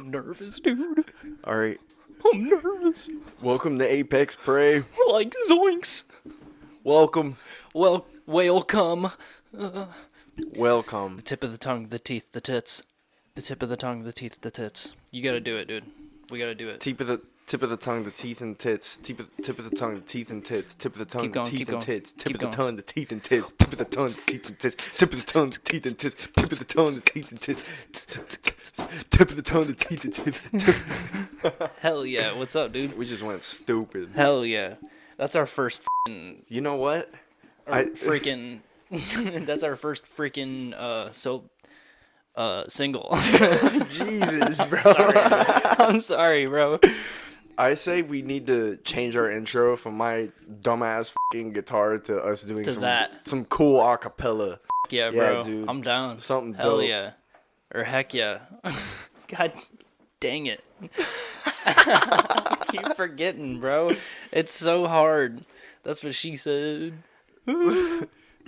nervous, dude. All right. I'm nervous. Welcome to Apex Prey. Like zoinks. Welcome. Well, welcome. Welcome. The tip of the tongue, the teeth, the tits. The tip of the tongue, the teeth, the tits. You gotta do it, dude. We gotta do it. Tip of the tongue, the teeth and tits. Tip of the tongue, the teeth and tits. Tip of the tongue, the teeth and tits. Tip of the tongue, the teeth and tits. Tip of the tongue, the teeth and tits. Tip of the tongue, the teeth and tits. Tip of the tongue, the teeth and tits. Tip of the tongue, the teeth and tits. Hell yeah. What's up, dude? We just went stupid. Hell yeah. That's our first You know what? That's our first freaking single. Jesus, bro. I'm sorry, bro. I say we need to change our intro from my dumbass fucking guitar to us doing some cool acapella. Yeah, bro. Yeah, dude. I'm down. Something dope. Hell yeah. Or heck yeah. God dang it. Keep forgetting, bro. It's so hard. That's what she said. All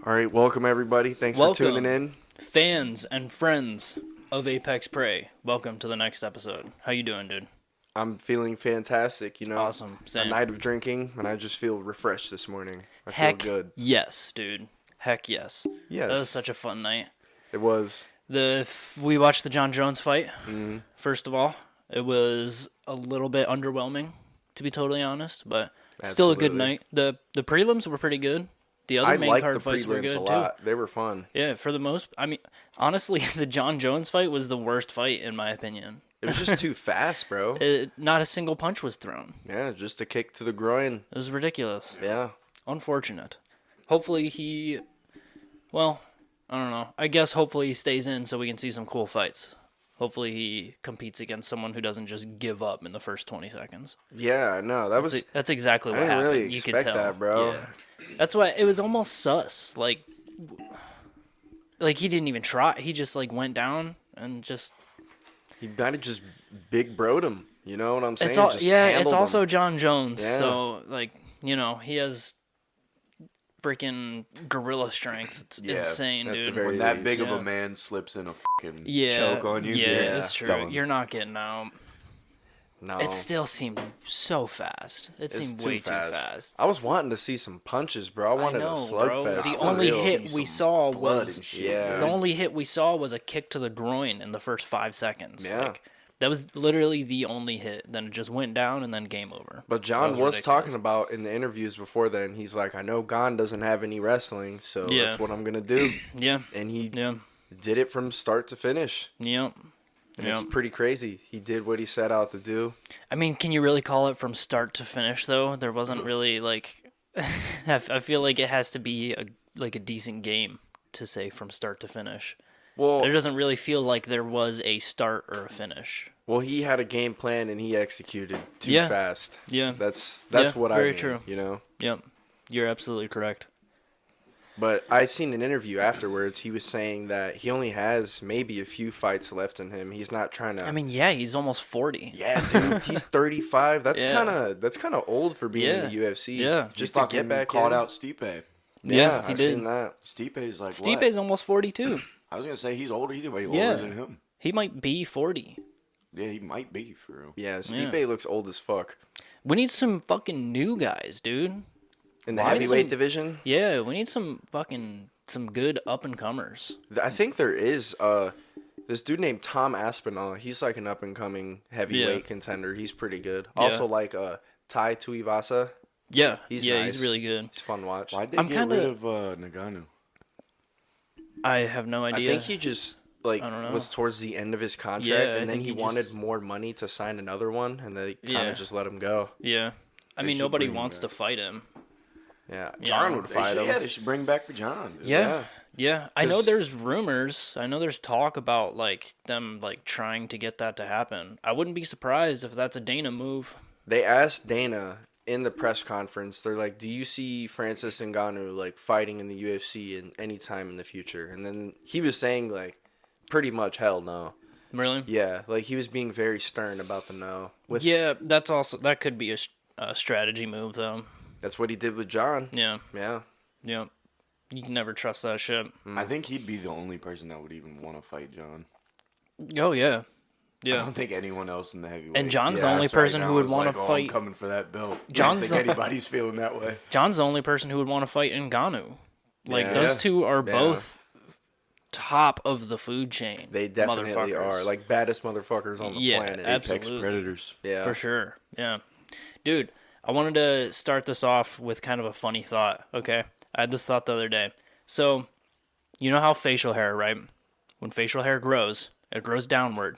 right, welcome everybody. Thanks for tuning in. Fans and friends of Apex Prey. Welcome to the next episode. How you doing, dude? I'm feeling fantastic, you know. Awesome. Same. A night of drinking, and I just feel refreshed this morning. I feel good. Yes, dude. Heck yes. Yes. That was such a fun night. It was. We watched the John Jones fight. Mm-hmm. First of all, it was a little bit underwhelming, to be totally honest, but still a good night. The prelims were pretty good. The other main card fights were good too. They were fun. Yeah, for the most. I mean, honestly, the John Jones fight was the worst fight in my opinion. It was just too fast, bro. Not a single punch was thrown. Yeah, just a kick to the groin. It was ridiculous. Yeah. Unfortunate. Hopefully well, I don't know. I guess hopefully he stays in so we can see some cool fights. Hopefully he competes against someone who doesn't just give up in the first 20 seconds. Yeah, no, that's exactly what happened. Really you could tell that, bro. Yeah. That's why it was almost sus. Like he didn't even try. He just went down and just. He might have just big broed him. You know what I'm saying? It's also John Jones. Yeah. So he has freaking gorilla strength. It's insane, dude. When that big of a man slips in a fucking choke on you. Yeah, it's true. You're not getting out. No. It still seemed so fast. It seemed way too fast. I was wanting to see some punches, bro. I wanted a slugfest. The only hit we saw was the only hit we saw was a kick to the groin in the first 5 seconds. Yeah. That was literally the only hit. Then it just went down and then game over. But John was talking about in the interviews before then, he's like, I know Gon doesn't have any wrestling, so that's what I'm going to do. Yeah. And he did it from start to finish. Yep. And it's pretty crazy. He did what he set out to do. I mean, can you really call it from start to finish, though? There wasn't really, I feel like it has to be a decent game to say from start to finish. Well, it doesn't really feel like there was a start or a finish. Well, he had a game plan and he executed too fast. Yeah. That's what I mean. Very true. You know? Yep. You're absolutely correct. But I seen an interview afterwards. He was saying that he only has maybe a few fights left in him. He's not trying to. I mean, yeah, he's almost 40. Yeah, dude, he's 35. That's kind of old for being in the UFC. Yeah, just to get back called in. out Stipe. Yeah, I seen that. Stipe's like Stipe's almost 42. I was gonna say he's older. He's way older than him. He might be 40. Yeah, he might be for real. Yeah, Stipe looks old as fuck. We need some fucking new guys, dude. In the heavyweight division? Yeah, we need some good up-and-comers. I think there is this dude named Tom Aspinall. He's like an up-and-coming heavyweight contender. He's pretty good. Yeah. Also like Tai Tuivasa. Yeah, he's nice. He's really good. He's fun to watch. Why'd they get rid of Nagano? I have no idea. I think he just was towards the end of his contract, and then he wanted more money to sign another one, and they kind of just let him go. Yeah, I mean nobody wants to fight him. Yeah, John would fight him. Yeah, they should bring back for John. Yeah. I know there's rumors. I know there's talk about them trying to get that to happen. I wouldn't be surprised if that's a Dana move. They asked Dana in the press conference. They're like, "Do you see Francis Ngannou fighting in the UFC in any time in the future?" And then he was saying pretty much hell no. Really? Yeah, he was being very stern about the no. That could be a strategy move though. That's what he did with John. Yeah. Yeah. Yeah. You can never trust that shit. I think he'd be the only person that would even want to fight John. Oh, yeah. I don't think anyone else in the heavyweight. And John's the only person who would want to fight. I'm coming for that belt. I John's don't think anybody's feeling that way. John's the only person who would want to fight Ngannou. Like, those two are both top of the food chain. They definitely are. Like, baddest motherfuckers on the planet. Absolutely. Apex predators. Yeah. For sure. Yeah. Dude, I wanted to start this off with kind of a funny thought, okay? I had this thought the other day. So, you know how facial hair, right? When facial hair grows, it grows downward.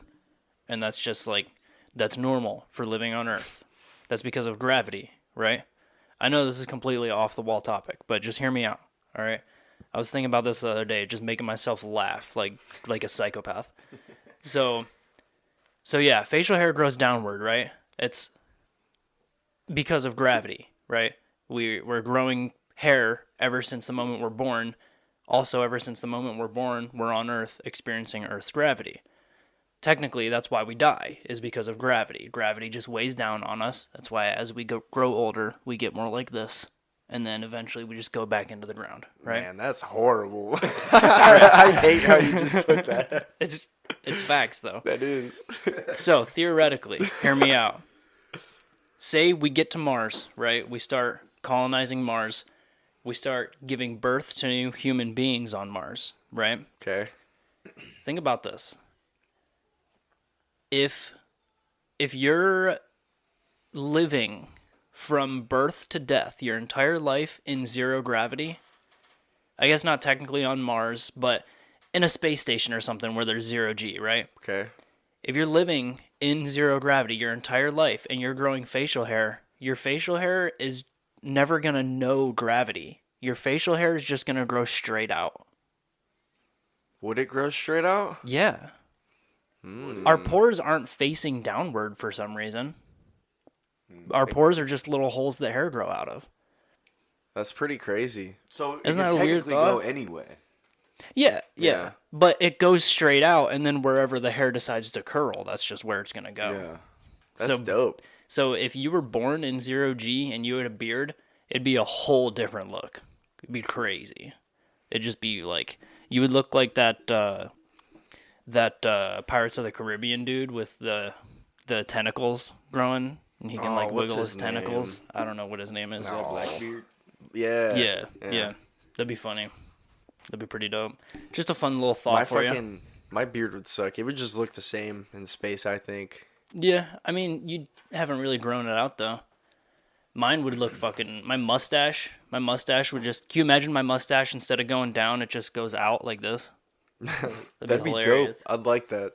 And that's just like, that's normal for living on Earth. That's because of gravity, right? I know this is completely off the wall topic, but just hear me out, all right? I was thinking about this the other day, just making myself laugh like a psychopath. So yeah, facial hair grows downward, right? It's because of gravity, right? We're growing hair ever since the moment we're born. Also, ever since the moment we're born, we're on Earth experiencing Earth's gravity. Technically, that's why we die, is because of gravity. Gravity just weighs down on us. That's why as we grow older, we get more like this. And then eventually we just go back into the ground, right? Man, that's horrible. I hate how you just put that. It's facts, though. That is. So, theoretically, hear me out. Say we get to Mars, right? We start colonizing Mars. We start giving birth to new human beings on Mars, right? Okay. Think about this. If you're living from birth to death your entire life in zero gravity, I guess not technically on Mars, but in a space station or something where there's 0 G, right? Okay. If you're living in zero gravity your entire life and you're growing facial hair, your facial hair is never going to know gravity. Your facial hair is just going to grow straight out. Would it grow straight out? Yeah. Our pores aren't facing downward for some reason. Our pores are just little holes that hair grow out of. That's pretty crazy. So Isn't it that a weird technically thought? go anyway. Yeah. But it goes straight out, and then wherever the hair decides to curl, that's just where it's going to go. Yeah. That's dope. So if you were born in 0 G and you had a beard, it'd be a whole different look. It'd be crazy. It'd just be like, you would look like that Pirates of the Caribbean dude with the tentacles growing, and he can wiggle his tentacles. I don't know what his name is. Blackbeard. Yeah. That'd be funny. That'd be pretty dope. Just a fun little thought for you. My beard would suck. It would just look the same in space, I think. Yeah, I mean, you haven't really grown it out, though. Mine would look fucking... My mustache would just... Can you imagine my mustache, instead of going down, it just goes out like this? That'd be dope. I'd like that.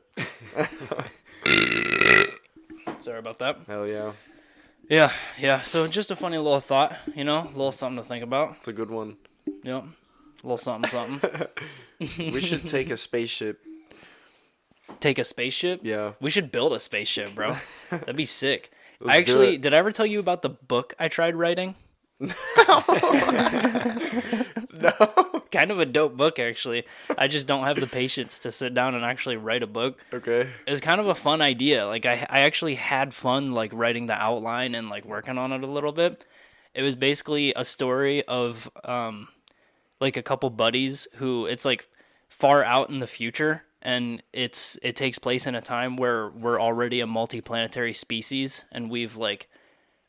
Sorry about that. Hell yeah. Yeah. So just a funny little thought, a little something to think about. It's a good one. Yep. A little something. We should take a spaceship. Take a spaceship? Yeah. We should build a spaceship, bro. That'd be sick. Let's did I ever tell you about the book I tried writing? No. Kind of a dope book, actually. I just don't have the patience to sit down and actually write a book. Okay. It was kind of a fun idea. Like, I actually had fun, like, writing the outline and, like, working on it a little bit. It was basically a story of, like, a couple buddies who, it's, like, far out in the future, and it takes place in a time where we're already a multiplanetary species, and we've, like,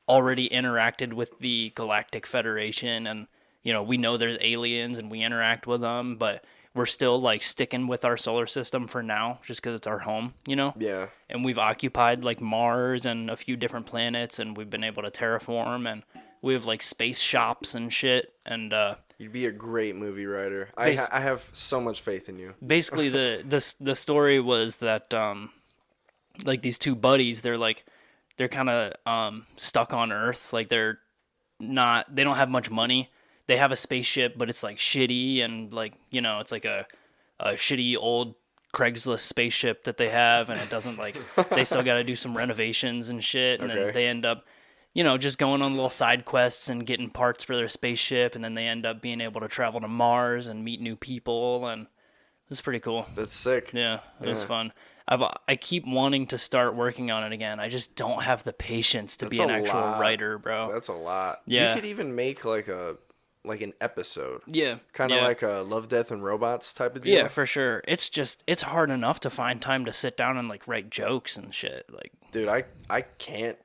already interacted with the Galactic Federation, and we know there's aliens and we interact with them, but we're still like sticking with our solar system for now, just because it's our home, Yeah. And we've occupied like Mars and a few different planets, and we've been able to terraform, and we have like space shops and shit. And you'd be a great movie writer. I have so much faith in you. Basically, the story was that like these two buddies, they're kind of stuck on Earth. Like they don't have much money. They have a spaceship, but it's like shitty, and like, it's like a shitty old Craigslist spaceship that they have, and it doesn't like, they still got to do some renovations and shit. And then they end up, just going on little side quests and getting parts for their spaceship. And then they end up being able to travel to Mars and meet new people. And it was pretty cool. That's sick. Yeah, it was fun. I keep wanting to start working on it again. I just don't have the patience to be an actual writer, bro. That's a lot. Yeah. You could even make like a like an episode. Yeah. Kind of like a Love, Death, and Robots type of deal. Yeah, for sure. It's hard enough to find time to sit down and like write jokes and shit. Like, dude, I can't.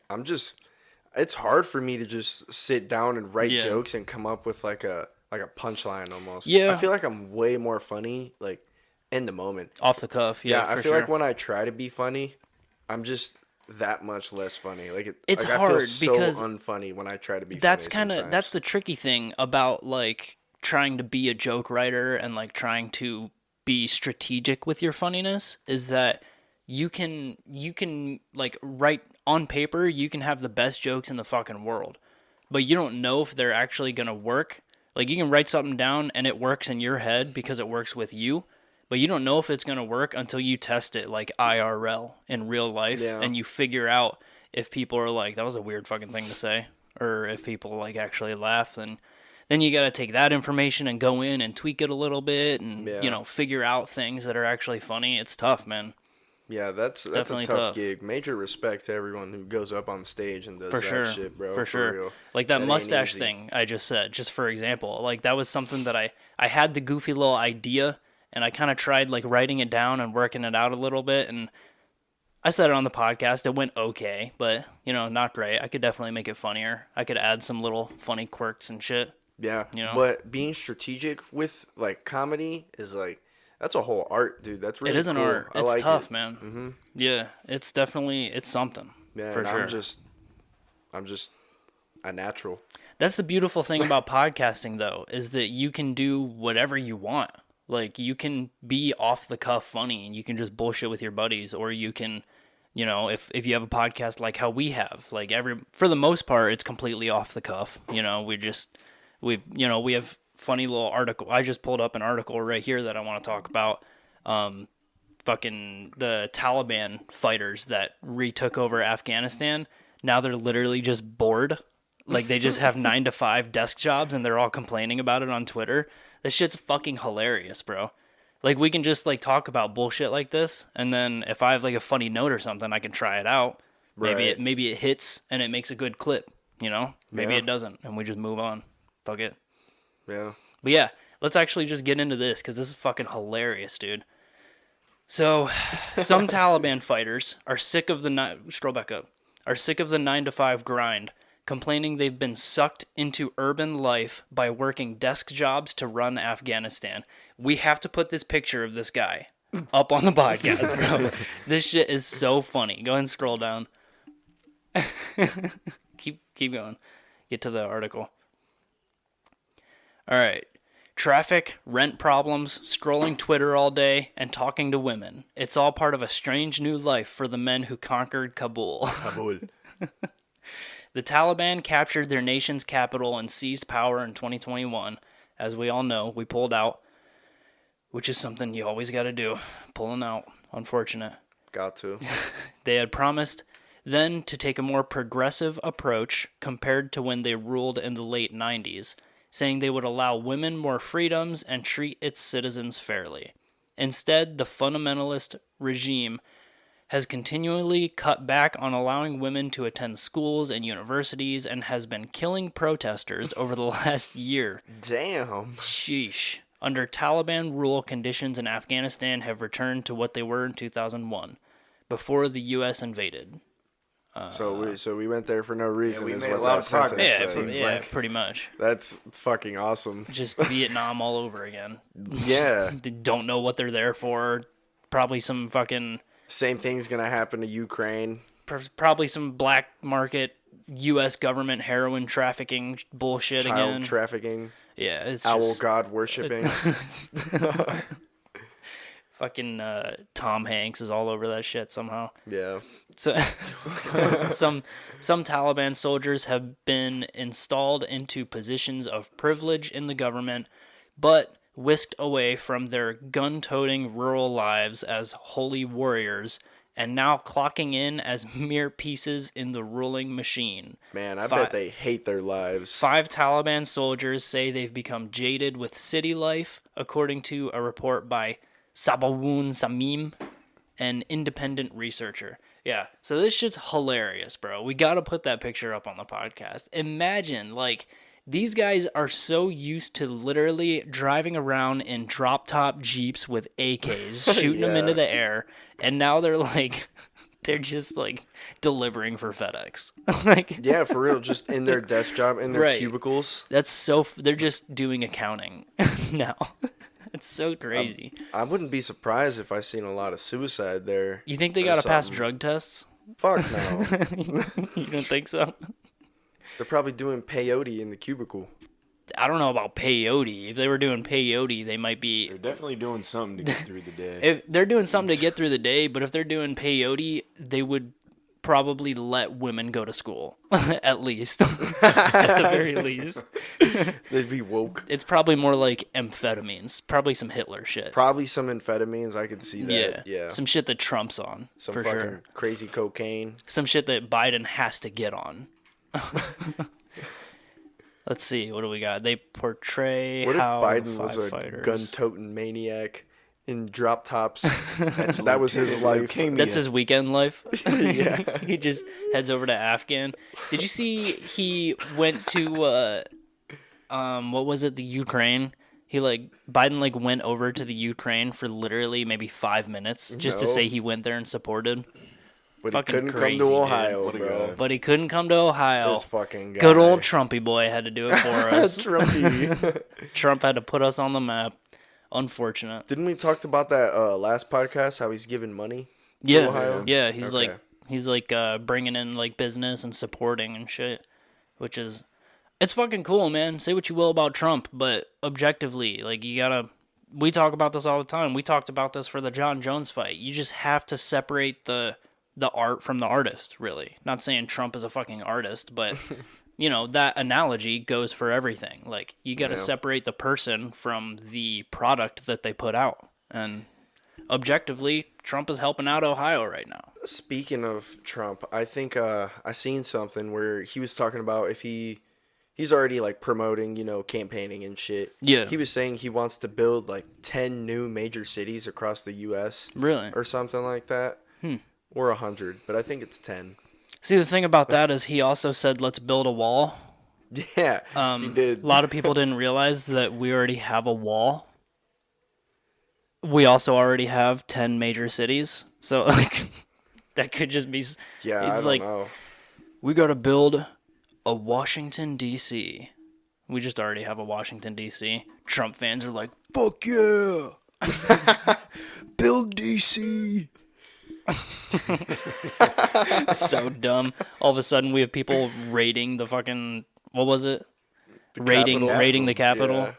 It's hard for me to just sit down and write jokes and come up with like a punchline almost. Yeah. I feel like I'm way more funny like in the moment. Off the cuff. Yeah, I feel like when I try to be funny, I'm just that much less funny. Like it's like hard I feel because so unfunny when I try to be that's funny. That's the tricky thing about like trying to be a joke writer and like trying to be strategic with your funniness is that you can like write on paper, you can have the best jokes in the fucking world, but you don't know if they're actually going to work. Like you can write something down and it works in your head because it works with you, but you don't know if it's going to work until you test it like IRL in real life and you figure out if people are like, that was a weird fucking thing to say, or if people like actually laugh, then you got to take that information and go in and tweak it a little bit and, you know, figure out things that are actually funny. It's tough, man. Yeah, that's definitely a tough gig. Major respect to everyone who goes up on stage and does that shit, bro. For sure. Real. Like that mustache thing I just said, just for example. Like that was something that I had the goofy little idea and I kind of tried like writing it down and working it out a little bit, and I said it on the podcast. It went okay, but, you know, not great. I could definitely make it funnier. I could add some little funny quirks and shit. Yeah, you know? But being strategic with like comedy is like, that's a whole art, dude. That's really cool. It is an art. It's like tough, man. Mm-hmm. Yeah, it's something. Yeah, for sure. I'm just a natural. That's the beautiful thing about podcasting, though, is that you can do whatever you want. Like, you can be off the cuff funny, and you can just bullshit with your buddies, or you can, you know, if you have a podcast like how we have, like for the most part, it's completely off the cuff. You know, we have funny little article. I just pulled up an article right here that I want to talk about. Fucking the Taliban fighters that retook over Afghanistan. Now they're literally just bored. Like they just have 9 to 5 desk jobs and they're all complaining about it on Twitter. This shit's fucking hilarious, bro. Like we can just like talk about bullshit like this, and then if I have like a funny note or something, I can try it out. Maybe it hits and it makes a good clip. You know, maybe it doesn't, and we just move on. Fuck it. Yeah. But yeah, let's actually just get into this because this is fucking hilarious, dude. So, some Taliban fighters are sick of the 9 to 5 grind, complaining they've been sucked into urban life by working desk jobs to run Afghanistan. We have to put this picture of this guy up on the podcast, bro. This shit is so funny. Go ahead and scroll down. Keep going. Get to the article. All right. Traffic, rent problems, scrolling Twitter all day, and talking to women. It's all part of a strange new life for the men who conquered Kabul. The Taliban captured their nation's capital and seized power in 2021. As we all know, we pulled out, which is something you always got to do. Pulling out. Unfortunate. Got to. They had promised then to take a more progressive approach compared to when they ruled in the late 90s, saying they would allow women more freedoms and treat its citizens fairly. Instead, the fundamentalist regime has continually cut back on allowing women to attend schools and universities and has been killing protesters over the last year. Damn. Sheesh. Under Taliban rule, conditions in Afghanistan have returned to what they were in 2001, before the U.S. invaded. So we went there for no reason. We is made what a lot that of progress. sentence Yeah, pretty much. That's fucking awesome. Just Vietnam all over again. Yeah. They don't know what they're there for. Probably some fucking... Same thing's gonna happen to Ukraine. Probably some black market U.S. government heroin trafficking bullshit again. Child trafficking. Yeah, it's owl just... god worshipping. Fucking Tom Hanks is all over that shit somehow. Yeah. So some Taliban soldiers have been installed into positions of privilege in the government, but whisked away from their gun-toting rural lives as holy warriors, and now clocking in as mere pieces in the ruling machine. Man, I bet they hate their lives. 5 Taliban soldiers say they've become jaded with city life, according to a report by Sabawun Samim, an independent researcher. Yeah, so this shit's hilarious, bro. We gotta put that picture up on the podcast. Imagine, like, These guys are so used to literally driving around in drop-top Jeeps with AKs, shooting them into the air, and now they're like, they're just like delivering for FedEx. Like, yeah, for real, just in their desk job, in their cubicles. They're just doing accounting now. It's so crazy. I wouldn't be surprised if I seen a lot of suicide there. You think they gotta pass drug tests? Fuck no. You don't think so? They're probably doing peyote in the cubicle. I don't know about peyote. If they were doing peyote, they might be... They're definitely doing something to get through the day. If they're doing something to get through the day, but if they're doing peyote, they would probably let women go to school. At least. At the very least. They'd be woke. It's probably more like amphetamines. Probably some Hitler shit. Probably some amphetamines. I could see that. Yeah. Some shit that Trump's on. Some for fucking sure. crazy cocaine. Some shit that Biden has to get on. Let's see, what do we got? They portray what how if Biden was a gun-toting maniac in drop tops? That was his life. That's his weekend life. Yeah. He just heads over to Afghan. Did you see he went to what was it, the Ukraine? Biden went over to the Ukraine for literally maybe 5 minutes just to say he went there and supported. But fucking he couldn't crazy, come to Ohio, bro. But he couldn't come to Ohio. This fucking guy. Good old Trumpy boy had to do it for us. Trumpy. Trump had to put us on the map. Unfortunate. Didn't we talk about that last podcast? How he's giving money to Ohio? Yeah. He's bringing in like business and supporting and shit, which is it's fucking cool, man. Say what you will about Trump, but objectively, like you gotta. We talk about this all the time. We talked about this for the John Jones fight. You just have to separate the art from the artist, really. Not saying Trump is a fucking artist, but that analogy goes for everything. Like you got to separate the person from the product that they put out. And objectively, Trump is helping out Ohio right now. Speaking of Trump, I think I seen something where he was talking about if he's already like promoting, campaigning and shit. Yeah. He was saying he wants to build like 10 new major cities across the US. Really? Or something like that. Or 100, but I think it's 10. See, the thing about that is he also said, let's build a wall. Yeah, he did. A lot of people didn't realize that we already have a wall. We also already have 10 major cities. So, that could just be... Yeah, I don't know. We got to build a Washington, D.C. We just already have a Washington, D.C. Trump fans are like, fuck yeah! Build D.C.! So dumb. All of a sudden, we have people raiding the fucking... What was it? Raiding the Capitol. Yeah.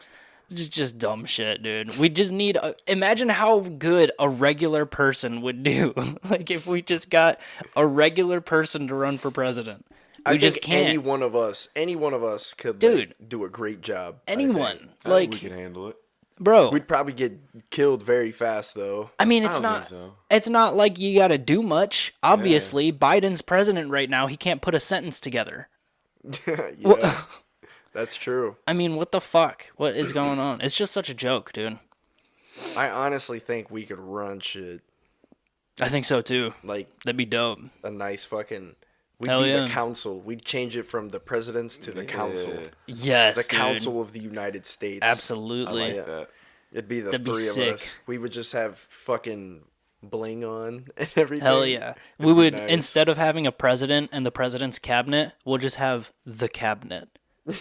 Just dumb shit, dude. We just need... imagine how good a regular person would do. Like, if we just got a regular person to run for president. I just can't. Any one of us could do a great job. Anyone. I think we can handle it. Bro. We'd probably get killed very fast, though. I mean, it's not like you got to do much. Obviously, Biden's president right now. He can't put a sentence together. Yeah, that's true. I mean, what the fuck? What is going on? It's just such a joke, dude. I honestly think we could run shit. I think so, too. Like, that'd be dope. A nice fucking... We'd be the council. We'd change it from the presidents to the council. Yes, the council of the United States. Absolutely. I like that. It'd be the three of us. We would just have fucking bling on and everything. Hell yeah. We would, instead of having a president and the president's cabinet, we'll just have the cabinet.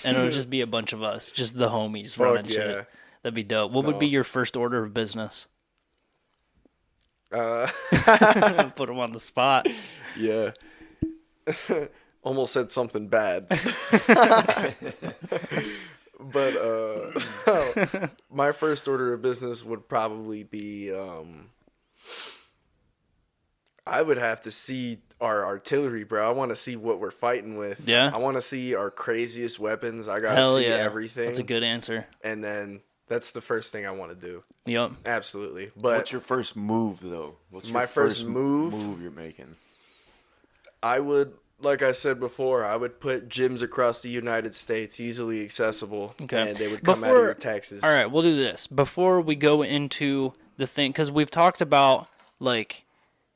And it'll just be a bunch of us. Just the homies running shit. That'd be dope. What would be your first order of business? Put him on the spot. Yeah. Almost said something bad. But my first order of business would probably be I would have to see our artillery, bro. I want to see what we're fighting with. Yeah. I want to see our craziest weapons. I got to see everything. That's a good answer. And then that's the first thing I want to do. Yep. Absolutely. But what's your first move, though? What's my first move you're making? I would, like I said before, I would put gyms across the United States, easily accessible, and they would come out of your taxes. All right, we'll do this. Before we go into the thing, because we've talked about, like,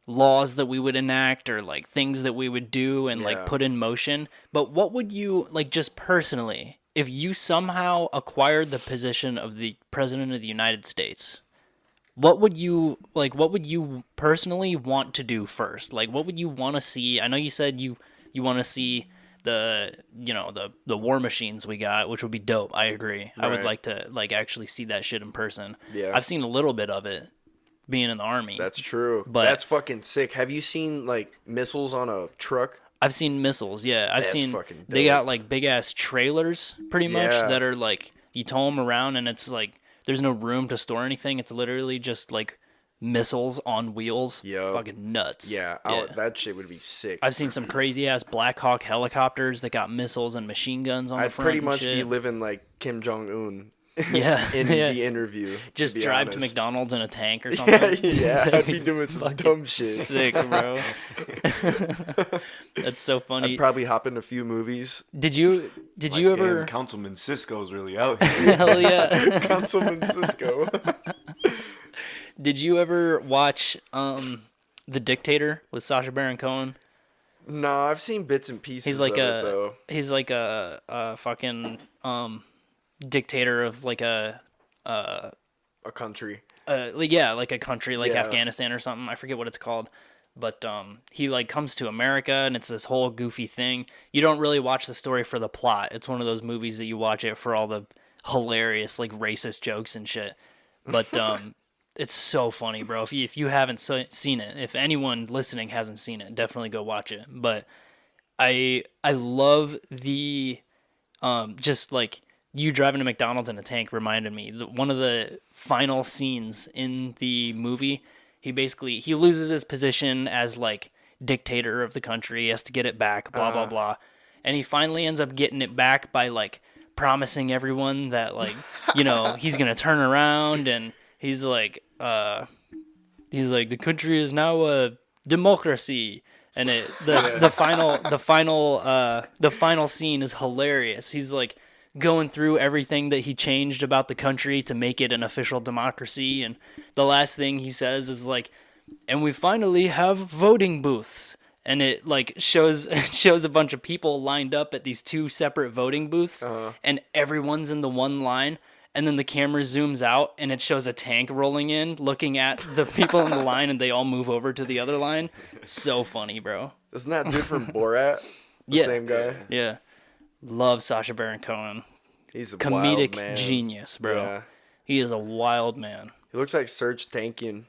laws that we would enact or, like, things that we would do and, like, put in motion. But what would you, like, just personally, if you somehow acquired the position of the president of the United States, what would you personally want to do first? Like, what would you want to see? I know you said you want to see the war machines we got, which would be dope. I agree. I would like to actually see that shit in person. Yeah. I've seen a little bit of it being in the Army. That's true. But that's fucking sick. Have you seen like missiles on a truck? I've seen missiles. Yeah, That's fucking dope. They got like big ass trailers pretty much that are like you tow them around and it's like there's no room to store anything. It's literally just like missiles on wheels. Yo. Fucking nuts. Yeah, that shit would be sick. I've seen some crazy ass Black Hawk helicopters that got missiles and machine guns on the front. I'd pretty much be living like Kim Jong-un. Yeah, in the interview. Just drive to McDonald's in a tank or something. Yeah, I'd be doing some dumb shit. Sick, bro. That's so funny. I'd probably hop in a few movies. Did you ever? Damn, Councilman Cisco's really out here. Hell yeah, Councilman Cisco. Did you ever watch The Dictator with Sacha Baron Cohen? No, I've seen bits and pieces. He's like a fucking dictator of like a country. Like a country like Afghanistan or something. I forget what it's called. But he like comes to America and it's this whole goofy thing. You don't really watch the story for the plot. It's one of those movies that you watch it for all the hilarious like racist jokes and shit. But it's so funny, bro. If you haven't seen it, if anyone listening hasn't seen it, definitely go watch it. But I love the just like you driving to McDonald's in a tank reminded me. One of the final scenes in the movie, he loses his position as like dictator of the country. He has to get it back, blah, blah, blah. And he finally ends up getting it back by like promising everyone that like, he's going to turn around and he's like, the country is now a democracy. And the final scene is hilarious. He's like going through everything that he changed about the country to make it an official democracy, and the last thing he says is like, and we finally have voting booths, and it like shows a bunch of people lined up at these two separate voting booths, and everyone's in the one line. And then the camera zooms out and it shows a tank rolling in, looking at the people in the line, and they all move over to the other line. So funny, bro. Isn't that dude from Borat? Same guy? Yeah. Love Sacha Baron Cohen. He's a comedic wild man. Genius, bro. Yeah. He is a wild man. He looks like Serj Tankian.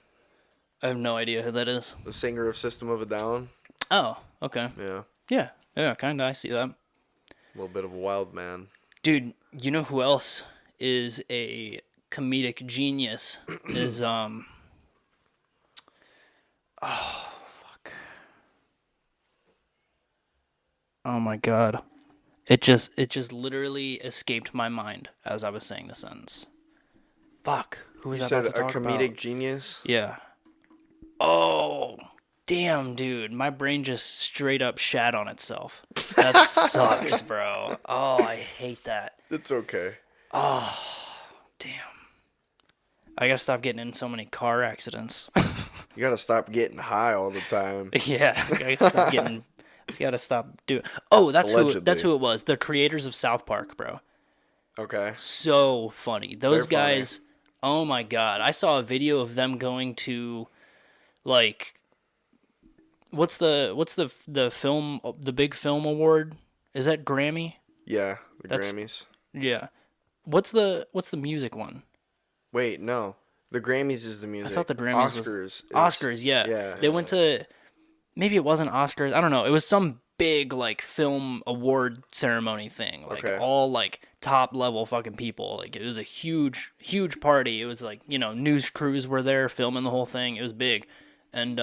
I have no idea who that is. The singer of System of a Down. Oh, okay. Yeah. Yeah, kind of. I see that. A little bit of a wild man. Dude, you know who else is a comedic genius? Is oh fuck. Oh my god. It just literally escaped my mind as I was saying the sentence. Fuck. Who was I about to talk about? You said a comedic genius? Yeah. Oh, damn, dude. My brain just straight up shat on itself. That sucks, bro. Oh, I hate that. It's okay. Oh, damn. I gotta stop getting in so many car accidents. You gotta stop getting high all the time. Yeah, I gotta stop getting... Just gotta stop doing... Oh, that's who it was. The creators of South Park, bro. Okay. So funny. Those They're guys... Funny. Oh my god. I saw a video of them going to, like... What's the film... The big film award? Is that Grammy? Yeah, Grammys. Yeah. What's the music one? Wait, no. The Grammys is the music. I thought the Grammys was... Oscars, yeah. Yeah. They went to... Maybe it wasn't Oscars. I don't know. It was some big, like, film award ceremony thing. Like, all, like, top-level fucking people. Like, it was a huge, huge party. It was, like, news crews were there filming the whole thing. It was big. And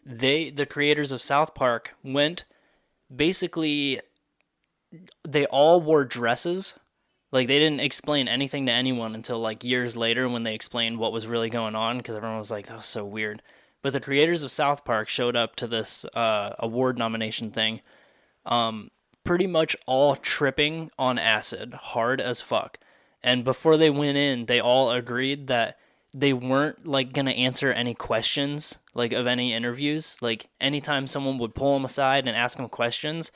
the creators of South Park went... Basically, they all wore dresses. Like, they didn't explain anything to anyone until, like, years later when they explained what was really going on, because everyone was like, that was so weird. But the creators of South Park showed up to this award nomination thing, pretty much all tripping on acid, hard as fuck. And before they went in, they all agreed that they weren't, like, going to answer any questions, like, of any interviews. Like, anytime someone would pull them aside and ask them questions,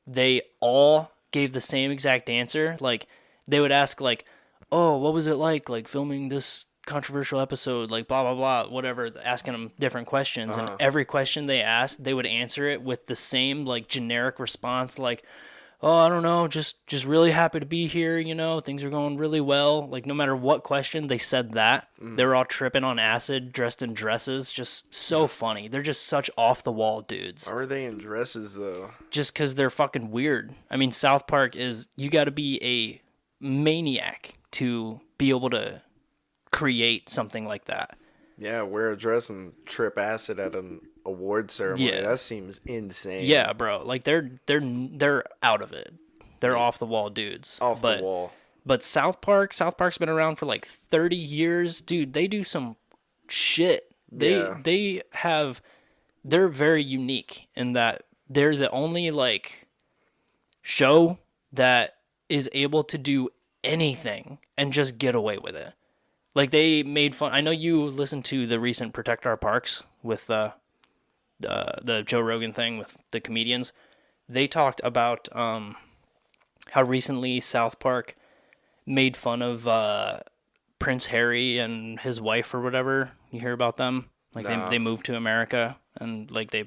they all gave the same exact answer. Like, they would ask, like, oh, what was it like filming this controversial episode, like, blah, blah, blah, whatever, asking them different questions. And every question they asked, they would answer it with the same, like, generic response, like, oh, I don't know, just really happy to be here, things are going really well. Like, no matter what question, they said that. They were all tripping on acid, dressed in dresses, just so funny. They're just such off-the-wall dudes. How are they in dresses, though? Just because they're fucking weird. I mean, South Park you got to be a maniac to be able to create something like that. Yeah, wear a dress and trip acid at an award ceremony. Yeah. That seems insane. Yeah, bro. Like, they're out of it. They're off the wall dudes. The wall. But South Park's been around for like 30 years. Dude, they do some shit. They're very unique in that they're the only, like, show that is able to do anything and just get away with it. Like, they made fun. I know you listened to the recent Protect Our Parks with the Joe Rogan thing with the comedians. They talked about how recently South Park made fun of Prince Harry and his wife or whatever. You hear about them? Like, no. They moved to America and, like, they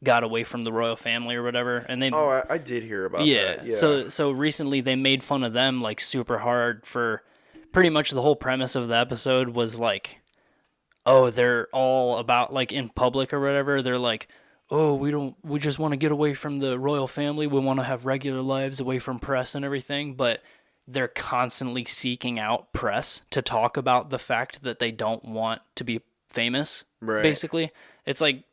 got away from the royal family or whatever. And I did hear about that. Yeah. So recently they made fun of them, like, super hard for pretty much the whole premise of the episode was like, oh, they're all about, like, in public or whatever, they're like, oh, we just want to get away from the royal family. We want to have regular lives away from press and everything. But they're constantly seeking out press to talk about the fact that they don't want to be famous. Right. Basically, it's like,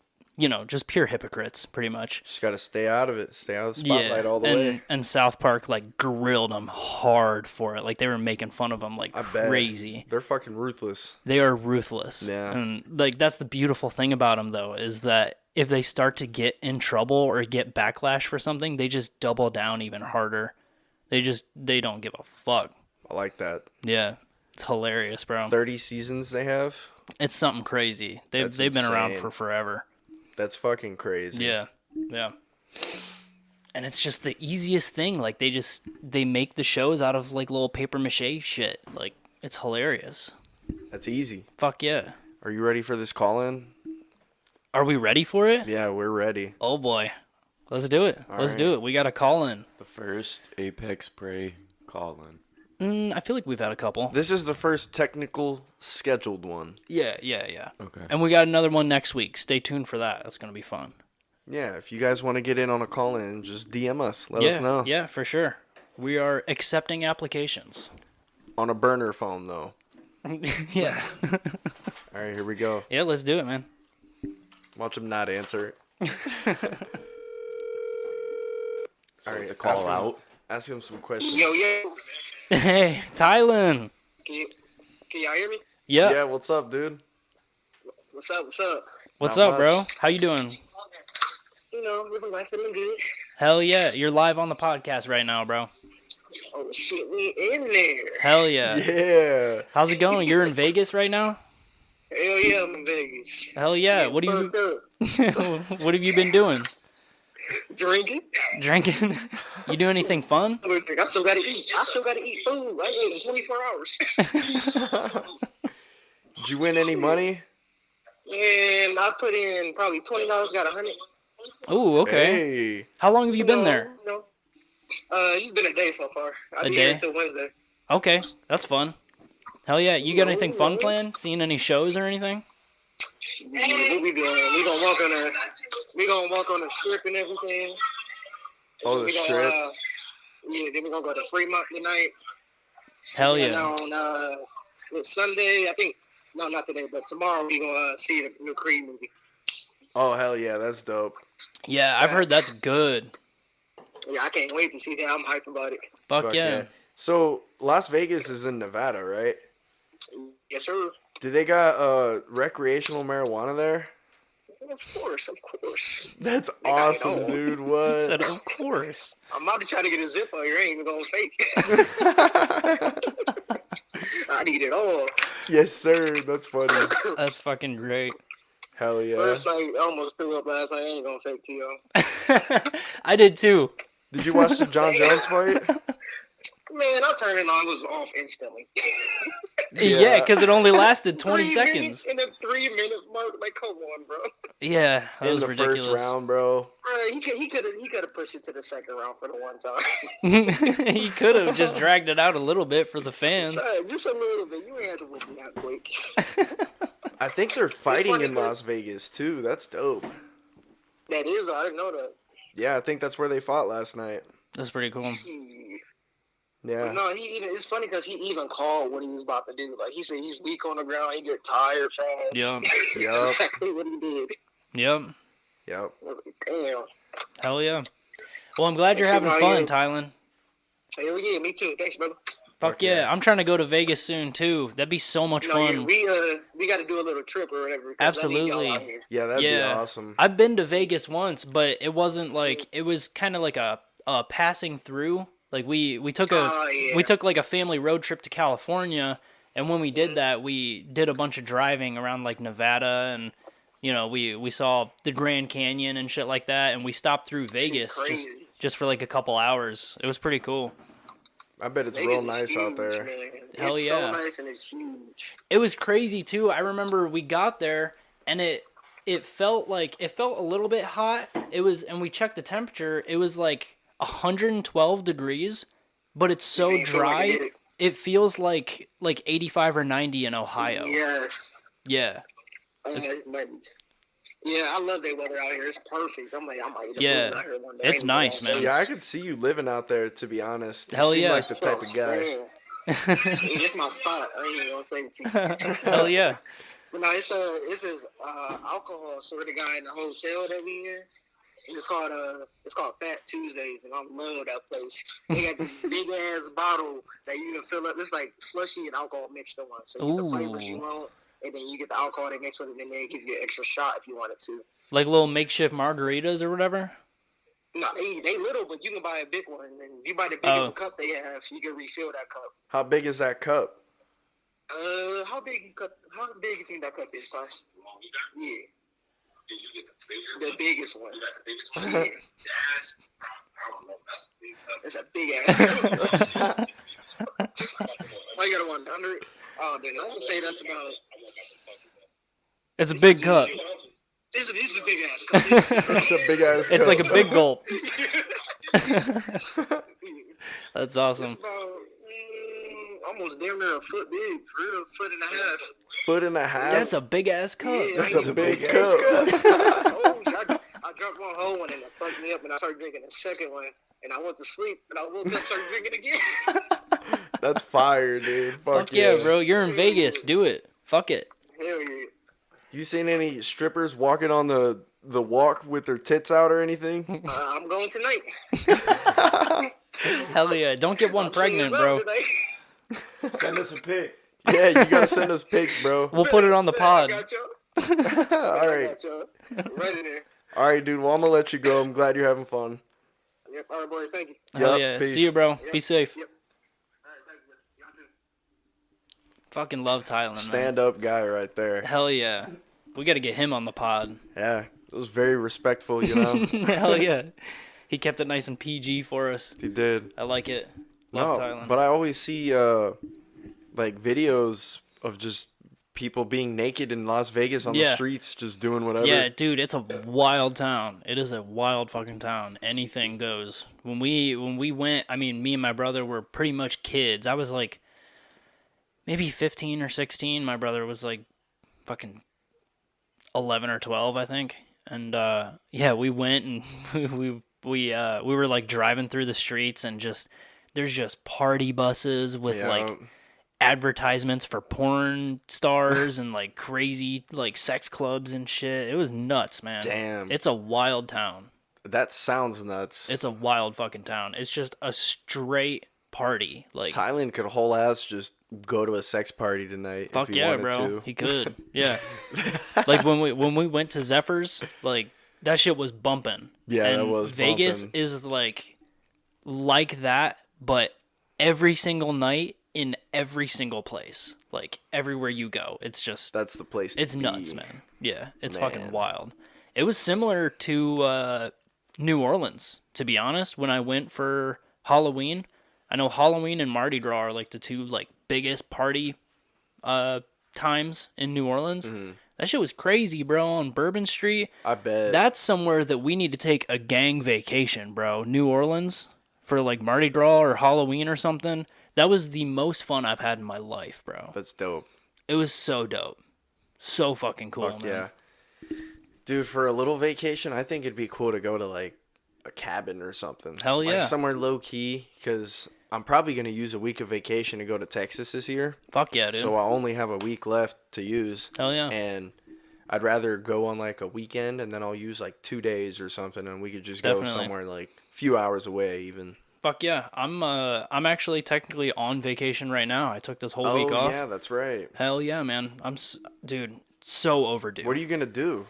just pure hypocrites, pretty much. Just got to stay out of it. Stay out of the spotlight all the way. And South Park, like, grilled them hard for it. Like, they were making fun of them like crazy. They're fucking ruthless. They are ruthless. Yeah. And, like, that's the beautiful thing about them, though, is that if they start to get in trouble or get backlash for something, they just double down even harder. They don't give a fuck. I like that. Yeah. It's hilarious, bro. 30 seasons they have? It's something crazy. They've been around for forever. That's fucking crazy. Yeah. And it's just the easiest thing. Like, they make the shows out of, like, little paper mache shit. Like, it's hilarious. That's easy. Fuck yeah. Are you ready for this call-in? Are we ready for it? Yeah, we're ready. Oh, boy. Let's do it. Let's do it. We got a call-in. The first Apex Prey call-in. I feel like we've had a couple. This is the first technical scheduled one. Yeah. Okay. And we got another one next week. Stay tuned for that. That's going to be fun. Yeah, if you guys want to get in on a call-in, just DM us. Let us know. Yeah, for sure. We are accepting applications. On a burner phone, though. Yeah. All right, here we go. Yeah, let's do it, man. Watch him not answer it. All right, to call out. Ask him some questions. Yo. Hey, Tylen. Can y'all hear me? Yeah. Yeah, what's up, dude? What's up? What's up, bro? How you doing? Living life, feeling good. Hell yeah. You're live on the podcast right now, bro. Oh, shit, we in there. Hell yeah. Yeah. How's it going? You're in Vegas right now? Hell yeah, I'm in Vegas. Hell yeah. What have you been doing? Drinking. You do anything fun? I still gotta eat. Food. I ate in 24 hours. Did you win any money? And I put in probably $20, got 100. Oh, okay. Hey. How long have you been there? It's just been a day so far. I'll be here until Wednesday. Okay, that's fun. Hell yeah. You got anything fun planned? Seen any shows or anything? What we doing? We gonna walk on the strip and everything. Oh, the strip. Then we gonna go to Fremont tonight. Hell yeah. And on Sunday, I think. No, not today, but tomorrow we gonna see the new Creed movie. Oh hell yeah, that's dope. Yeah, I've heard that's good. Yeah, I can't wait to see that. I'm hyped about it. Fuck yeah. So Las Vegas is in Nevada, right? Yes, sir. Do they got recreational marijuana there? Of course. That's awesome, dude. What? Said, of course. I'm about to try to get a zip on here. I ain't even gonna fake. I need it all. Yes, sir. That's funny. That's fucking great. Hell yeah. First, I almost threw up last night. I ain't gonna fake to y'all. I did too. Did you watch the John Jones fight? Man, I turned it on. It was off instantly. Yeah, because it only lasted 20 seconds. In the 3-minute mark, like, come on, bro. Yeah, that was ridiculous. First round, bro. He could have pushed it to the second round for the one time. He could have just dragged it out a little bit for the fans. Just a little bit. You ain't had to whoop me that quick. I think they're fighting in Las Vegas too. That's dope. That is, I didn't know that. Yeah, I think that's where they fought last night. That's pretty cool. Yeah. But no, it's funny because he even called what he was about to do. Like, he said he's weak on the ground. He get tired fast. Yeah. Yep. Exactly what he did. Yep. Yep. Damn. Hell yeah. Well, I'm glad you're having fun, Tylen. Hell yeah, me too. Thanks, brother. Fuck yeah. I'm trying to go to Vegas soon, too. That'd be so much fun. Yeah, we got to do a little trip or whatever. Absolutely. Yeah, that'd be awesome. I've been to Vegas once, but it wasn't like, it was kind of like a passing through. Like we took like a family road trip to California, and when we did that, we did a bunch of driving around like Nevada, and you know, we saw the Grand Canyon and shit like that, and we stopped through Vegas just for like a couple hours. It was pretty cool. I bet it's real nice out there. Man. Hell it's yeah. so nice and it's huge. It was crazy too. I remember we got there and it felt a little bit hot. And we checked the temperature. It was like 112 degrees, but it's so dry. It feels like 85 or 90 in Ohio. Yes. Yeah. Yeah, I love that weather out here. It's perfect. I might eat a out here one day. It's nice, man. Yeah, I could see you living out there, to be honest. Hell you yeah. seem like the type of guy. It's my spot. I ain't even gonna say it to you. Hell yeah. But no, it's this alcohol sort of guy in the hotel that we in. It's called Fat Tuesdays, and I love that place. They got this big ass bottle that you can fill up. It's like slushy and alcohol mixed in one. So you get the flavors you want, and then you get the alcohol they mix with it, and they give you an extra shot if you wanted to. Like little makeshift margaritas or whatever? No, they little, but you can buy a big one. And if you buy the biggest cup they have, you can refill that cup. How big is that cup? How big you think that cup is, Tyson? Yeah. Did you get the biggest one? You got the biggest one? Yeah. Yes. I don't know. That's a big cup. It's a big ass cup. Why you got a 100? Oh, then I would say that's about. It's a big cup. This is a big ass cup. It's a big ass cup. It's like a big gulp. That's awesome. It's about almost damn near a foot big, for real, foot and a half. Foot and a half? That's a big ass cup. Yeah, that's a big cup. I drank one whole one and it fucked me up, and I started drinking a second one, and I went to sleep, and I woke up and started drinking again. That's fire, dude. Fuck yeah, bro. You're in Vegas. Do it. Fuck it. Hell yeah. You seen any strippers walking on the walk with their tits out or anything? I'm going tonight. Hell yeah. Don't get one pregnant, bro. Send us a pic. Yeah, you gotta send us pics, bro. We'll put it on the pod. I got y'all. All right. Right in there. All right, dude. Well, I'm gonna let you go. I'm glad you're having fun. Yep. All right, boys. Thank you. Hell yeah. Peace. See you, bro. Yep. Be safe. Yep. All right, thank you. Y'all too. Fucking love Thailand, man. Stand up guy right there. Hell yeah. We gotta get him on the pod. Yeah. It was very respectful, you know? Hell yeah. He kept it nice and PG for us. He did. I like it. Love Thailand. But I always see like videos of just people being naked in Las Vegas on the streets, just doing whatever. Yeah, dude, it's a wild town. It is a wild fucking town. Anything goes. When we went, I mean, me and my brother were pretty much kids. I was like maybe 15 or 16. My brother was like fucking 11 or 12, I think. And yeah, we went and we were like driving through the streets, and there's just party buses with like advertisements for porn stars and like crazy like sex clubs and shit. It was nuts, man. Damn. It's a wild town. That sounds nuts. It's a wild fucking town. It's just a straight party. Like Thailand could whole ass just go to a sex party tonight. Fuck if he yeah, wanted bro. To. He could. Yeah. Like when we went to Zephyrs, like that shit was bumping. Yeah, and that was Vegas bumping. is like that, but every single night in every single place, like everywhere you go, it's just that's the place. It's nuts, man. Yeah, it's fucking wild. It was similar to New Orleans, to be honest. When I went for Halloween, I know Halloween and Mardi Gras are like the two like biggest party times in New Orleans. Mm-hmm. That shit was crazy, bro, on Bourbon Street. I bet. That's somewhere that we need to take a gang vacation, bro. New Orleans for like Mardi Gras or Halloween or something. That was the most fun I've had in my life, bro. That's dope. It was so dope. So fucking cool, man. Yeah. Dude, for a little vacation, I think it'd be cool to go to like a cabin or something. Hell yeah. Like somewhere low key, because I'm probably going to use a week of vacation to go to Texas this year. Fuck yeah, dude. So I only have a week left to use. Hell yeah. And I'd rather go on like a weekend and then I'll use like 2 days or something and we could just go somewhere like a few hours away even. Fuck yeah. I'm actually technically on vacation right now. I took this whole week off. Oh yeah, that's right. Hell yeah, man. Dude, so overdue. What are you going to do?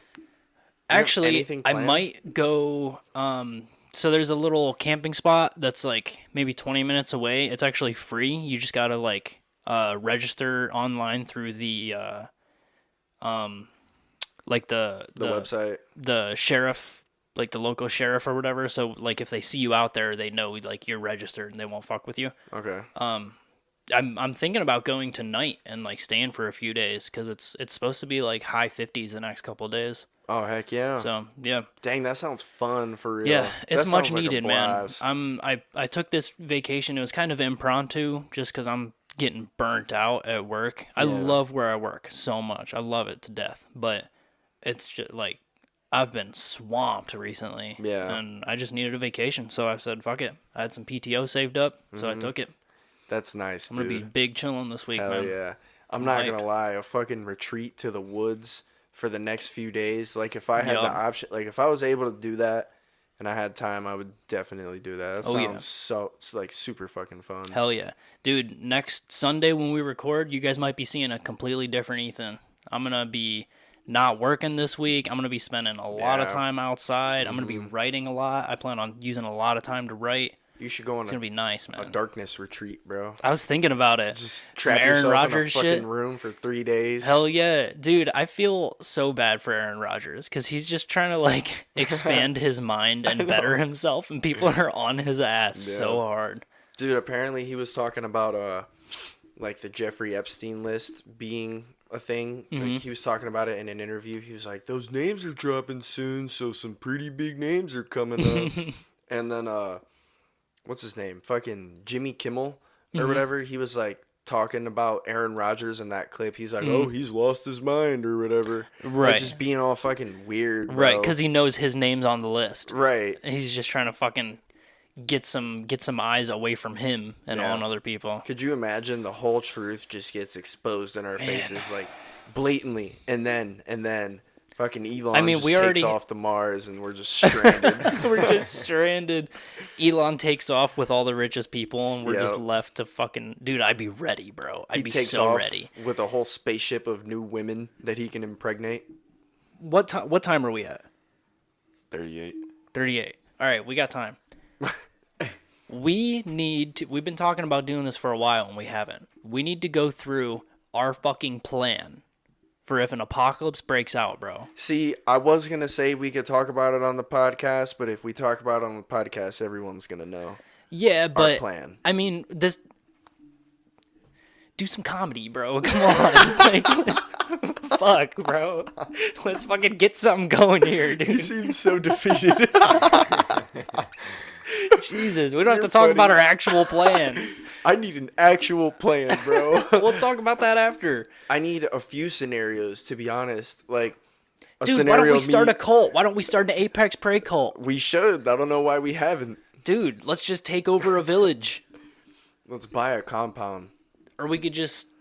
Actually, I might go so there's a little camping spot that's like maybe 20 minutes away. It's actually free. You just got to like register online through the like the website. The sheriff, like the local sheriff or whatever. So like if they see you out there, they know like you're registered and they won't fuck with you. Okay. I'm thinking about going tonight and like staying for a few days cuz it's supposed to be like high 50s the next couple of days. Oh heck yeah! So yeah, dang, that sounds fun for real. Yeah, it's much needed, man. I took this vacation. It was kind of impromptu, just because I'm getting burnt out at work. I love where I work so much. I love it to death, but it's just like I've been swamped recently. Yeah, and I just needed a vacation, so I said, "Fuck it." I had some PTO saved up, so I took it. That's nice. I'm gonna be big chilling this week, Hell man. Yeah, I'm not gonna lie. A fucking retreat to the woods for the next few days. Like if I had the option, like if I was able to do that and I had time, I would definitely do that. That sounds so like super fucking fun. Hell yeah. Dude, next Sunday when we record, you guys might be seeing a completely different Ethan. I'm going to be not working this week. I'm going to be spending a lot of time outside. I'm going to be writing a lot. I plan on using a lot of time to write. You should go on it's gonna be nice, man. A darkness retreat, bro. I was thinking about it. Just trap yourself Rodgers in a fucking room for 3 days. Hell yeah. Dude, I feel so bad for Aaron Rodgers because he's just trying to like expand his mind and better himself, and people are on his ass so hard. Dude, apparently he was talking about like the Jeffrey Epstein list being a thing. Like he was talking about it in an interview. He was like, those names are dropping soon, so some pretty big names are coming up. And then what's his name? Fucking Jimmy Kimmel or whatever. He was like talking about Aaron Rodgers in that clip. He's like, oh, he's lost his mind or whatever. Right. Like just being all fucking weird. Bro. Right, because he knows his name's on the list. Right. And he's just trying to fucking get some eyes away from him and on other people. Could you imagine the whole truth just gets exposed in our faces like blatantly and then fucking Elon takes off to Mars and we're just stranded. We're just stranded. Elon takes off with all the richest people and we're just left to fucking... Dude, I'd be ready, bro. I'd be so ready. With a whole spaceship of new women that he can impregnate. What time are we at? 38. 38. All right, we got time. We've been talking about doing this for a while and we haven't. We need to go through our fucking plan for if an apocalypse breaks out, bro. See, I was going to say we could talk about it on the podcast, but if we talk about it on the podcast, everyone's going to know. Yeah, but... our plan. I mean, this... Do some comedy, bro. Come on. Like, fuck, bro. Let's fucking get something going here, dude. You seem so defeated. Jesus, we don't have to talk about our actual plan. I need an actual plan, bro. We'll talk about that after. I need a few scenarios, to be honest. Like, dude, why don't we start a cult? Why don't we start an Apex Prey cult? We should. I don't know why we haven't. Dude, let's just take over a village. Let's buy a compound. Or we could just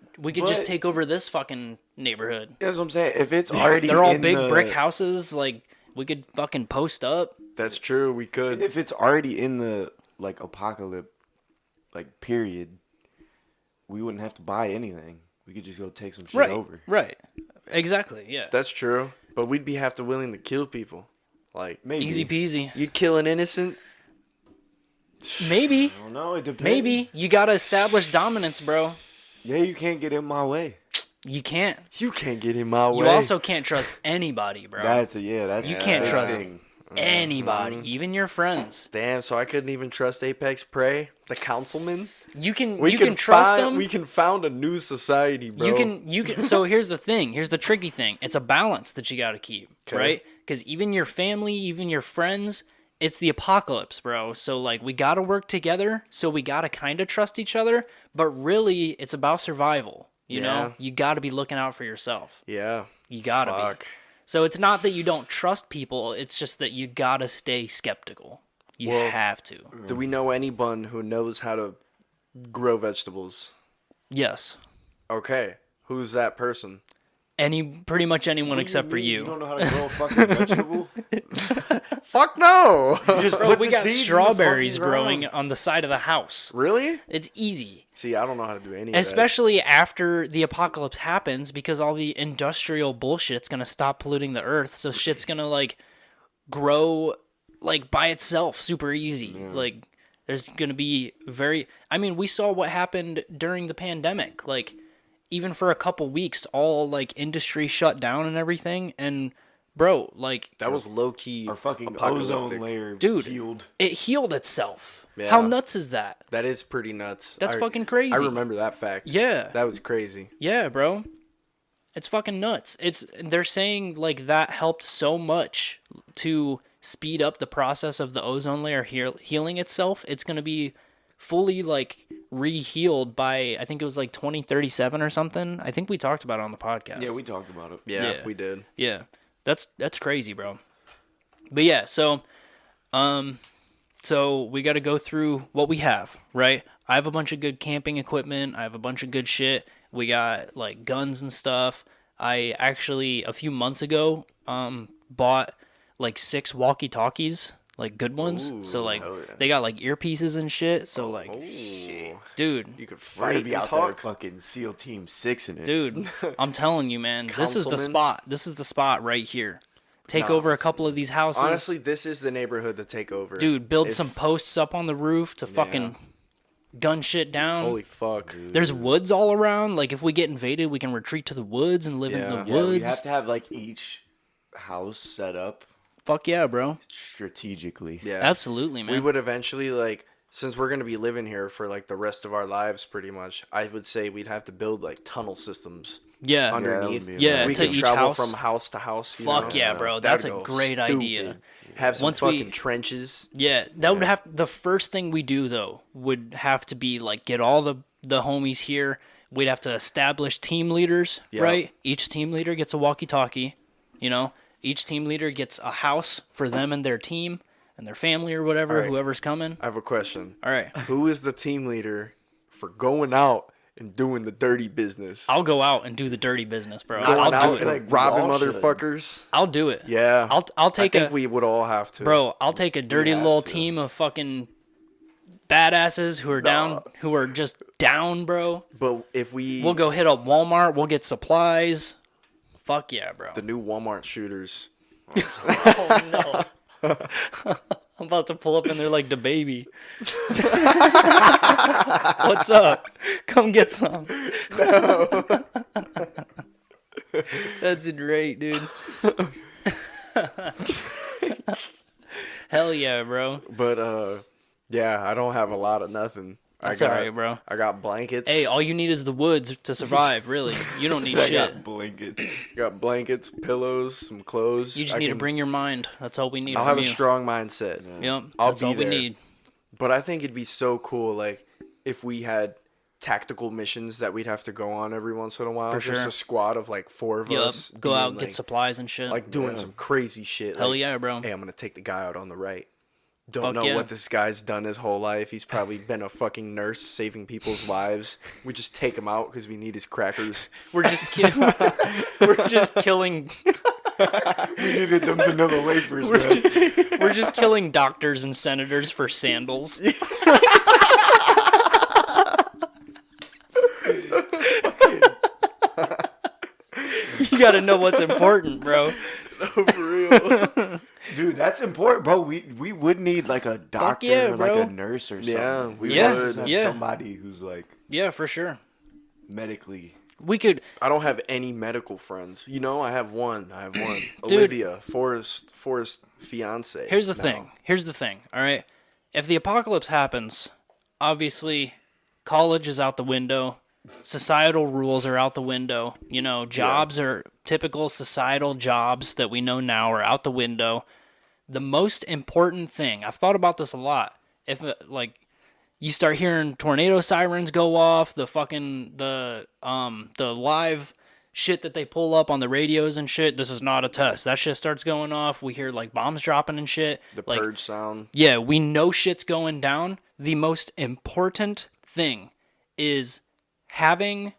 take over this fucking neighborhood. That's what I'm saying. If it's already they're all big brick houses, like, we could fucking post up. That's true, we could. If it's already in the, like, apocalypse, like, period, we wouldn't have to buy anything. We could just go take some shit over. Right. Exactly, yeah. That's true. But we'd be willing to kill people. Like, maybe. Easy peasy. You'd kill an innocent? Maybe. I don't know, it depends. Maybe. You gotta establish dominance, bro. Yeah, you can't get in my way. You can't. You can't get in my way. You also can't trust anybody, bro. You can't trust Anybody, even your friends. Damn, so I couldn't even trust Apex Prey, the councilman? You can trust them. We can found a new society, bro. You can so here's the thing. Here's the tricky thing. It's a balance that you got to keep, right? Cuz even your family, even your friends, it's the apocalypse, bro. So like we got to work together, so we got to kind of trust each other, but really it's about survival, you know? You got to be looking out for yourself. Yeah. You got to be. So it's not that you don't trust people, it's just that you got to stay skeptical. You have to. Do we know anyone who knows how to grow vegetables? Yes. Okay. Who's that person? Pretty much anyone except for you. You don't know how to grow a fucking vegetable? Fuck no! You just Bro, put we the got seeds in the strawberries fucking growing ground. on the side of the house. Really? It's easy. See, I don't know how to do any of that. Especially after the apocalypse happens, because all the industrial bullshit's gonna stop polluting the earth, so shit's gonna like grow like by itself super easy. Like there's gonna be we saw what happened during the pandemic. Like even for a couple weeks, all like industry shut down and everything, and bro, like that was low key. Our fucking apocalyptic. ozone layer dude, it healed itself. Yeah. How nuts is that? That is pretty nuts. That's fucking crazy. I remember that fact. Yeah. That was crazy. Yeah, bro. It's fucking nuts. They're saying like that helped so much to speed up the process of the ozone layer healing itself. It's going to be fully like re-healed by, I think it was like 2037 or something. I think we talked about it on the podcast. Yeah, we talked about it. Yeah, we did. Yeah. That's crazy, bro. But yeah, so we got to go through what we have, right? I have a bunch of good camping equipment. I have a bunch of good shit. We got like guns and stuff. I actually a few months ago bought like 6 walkie-talkies, like good ones. Ooh, so like they got like earpieces and shit. So like, dude, you could We're gonna fight be and out there talk. fucking SEAL Team 6 in it. dude, I'm telling you, man, this is the Councilman? spot. This is the spot right here. Take over a couple of these houses. Honestly, this is the neighborhood to take over. Dude, build some posts up on the roof to fucking gun shit down. Holy fuck. There's woods all around. Like, if we get invaded, we can retreat to the woods and live in the Yeah, woods. we have to have like each house set up Fuck yeah, bro. strategically. Yeah. Absolutely, man. We would eventually, like, since we're going to be living here for, like, the rest of our lives, pretty much, I would say we'd have to build, like, tunnel systems yeah. underneath. Yeah, we to can each travel house. from house to house. Fuck know? yeah, bro. That'd That's a go great idea. stupid. Have some Once we- fucking trenches. Yeah, that would have the first thing we do though would have to be like get all the homies here. We'd have to establish team leaders, right? Each team leader gets a walkie-talkie, you know. Each team leader gets a house for them and their team and their family or whatever, whoever's coming. I have a question. All right. Who is the team leader for going out and doing the dirty business? I'll go out and do the dirty business, bro. Going I'll out do and it. Like, robbing we all should. motherfuckers. I'll do it. Yeah. I'll take I think we would all have to. bro, I'll take a dirty have little to. team of fucking badasses who are down, who are just down, bro. But if we... We'll go hit up Walmart. We'll get supplies. Fuck yeah, bro. The new Walmart shooters. Oh no. I'm about to pull up and they're like the baby. What's up? Come get some. No. That's great, dude. Hell yeah, bro. But, yeah, I don't have a lot of nothing. That's alright, bro. I got blankets. Hey, all you need is the woods to survive, really. You don't need I shit. got blankets. got blankets, pillows, some clothes. You just need to bring your mind. That's all we need I'll from have a you. strong mindset. Yep, I'll that's be all we there. need. But I think it'd be so cool, like, if we had tactical missions that we'd have to go on every once in a while. For Just sure. a squad of, like, 4 of Yep, us. go being, out, like, get supplies and shit. like, doing some crazy shit. Hell like, yeah, bro. Hey, I'm going to take the guy out on the right. Don't Fuck know yeah. what this guy's done his whole life. He's probably been a fucking nurse saving people's lives. We just take him out because we need his crackers. We're just we're just killing. We needed them vanilla wafers, man. We're just killing doctors and senators for sandals. You gotta know what's important, bro. For real. Dude, that's important, bro. We would need like a doctor yeah, or like bro. a nurse or something. Yeah, we yeah, would have yeah. somebody who's like Yeah, for sure. medically I don't have any medical friends. You know, I have one. Dude, Olivia, Forrest fiance. Here's the thing. All right. If the apocalypse happens, obviously college is out the window. Societal rules are out the window. You know, jobs are typical societal jobs that we know now are out the window. The most important thing, I've thought about this a lot. If you start hearing tornado sirens go off, the live shit that they pull up on the radios and shit, this is not a test. That shit starts going off. We hear like bombs dropping and shit. The purge sound. Yeah, we know shit's going down. The most important thing is having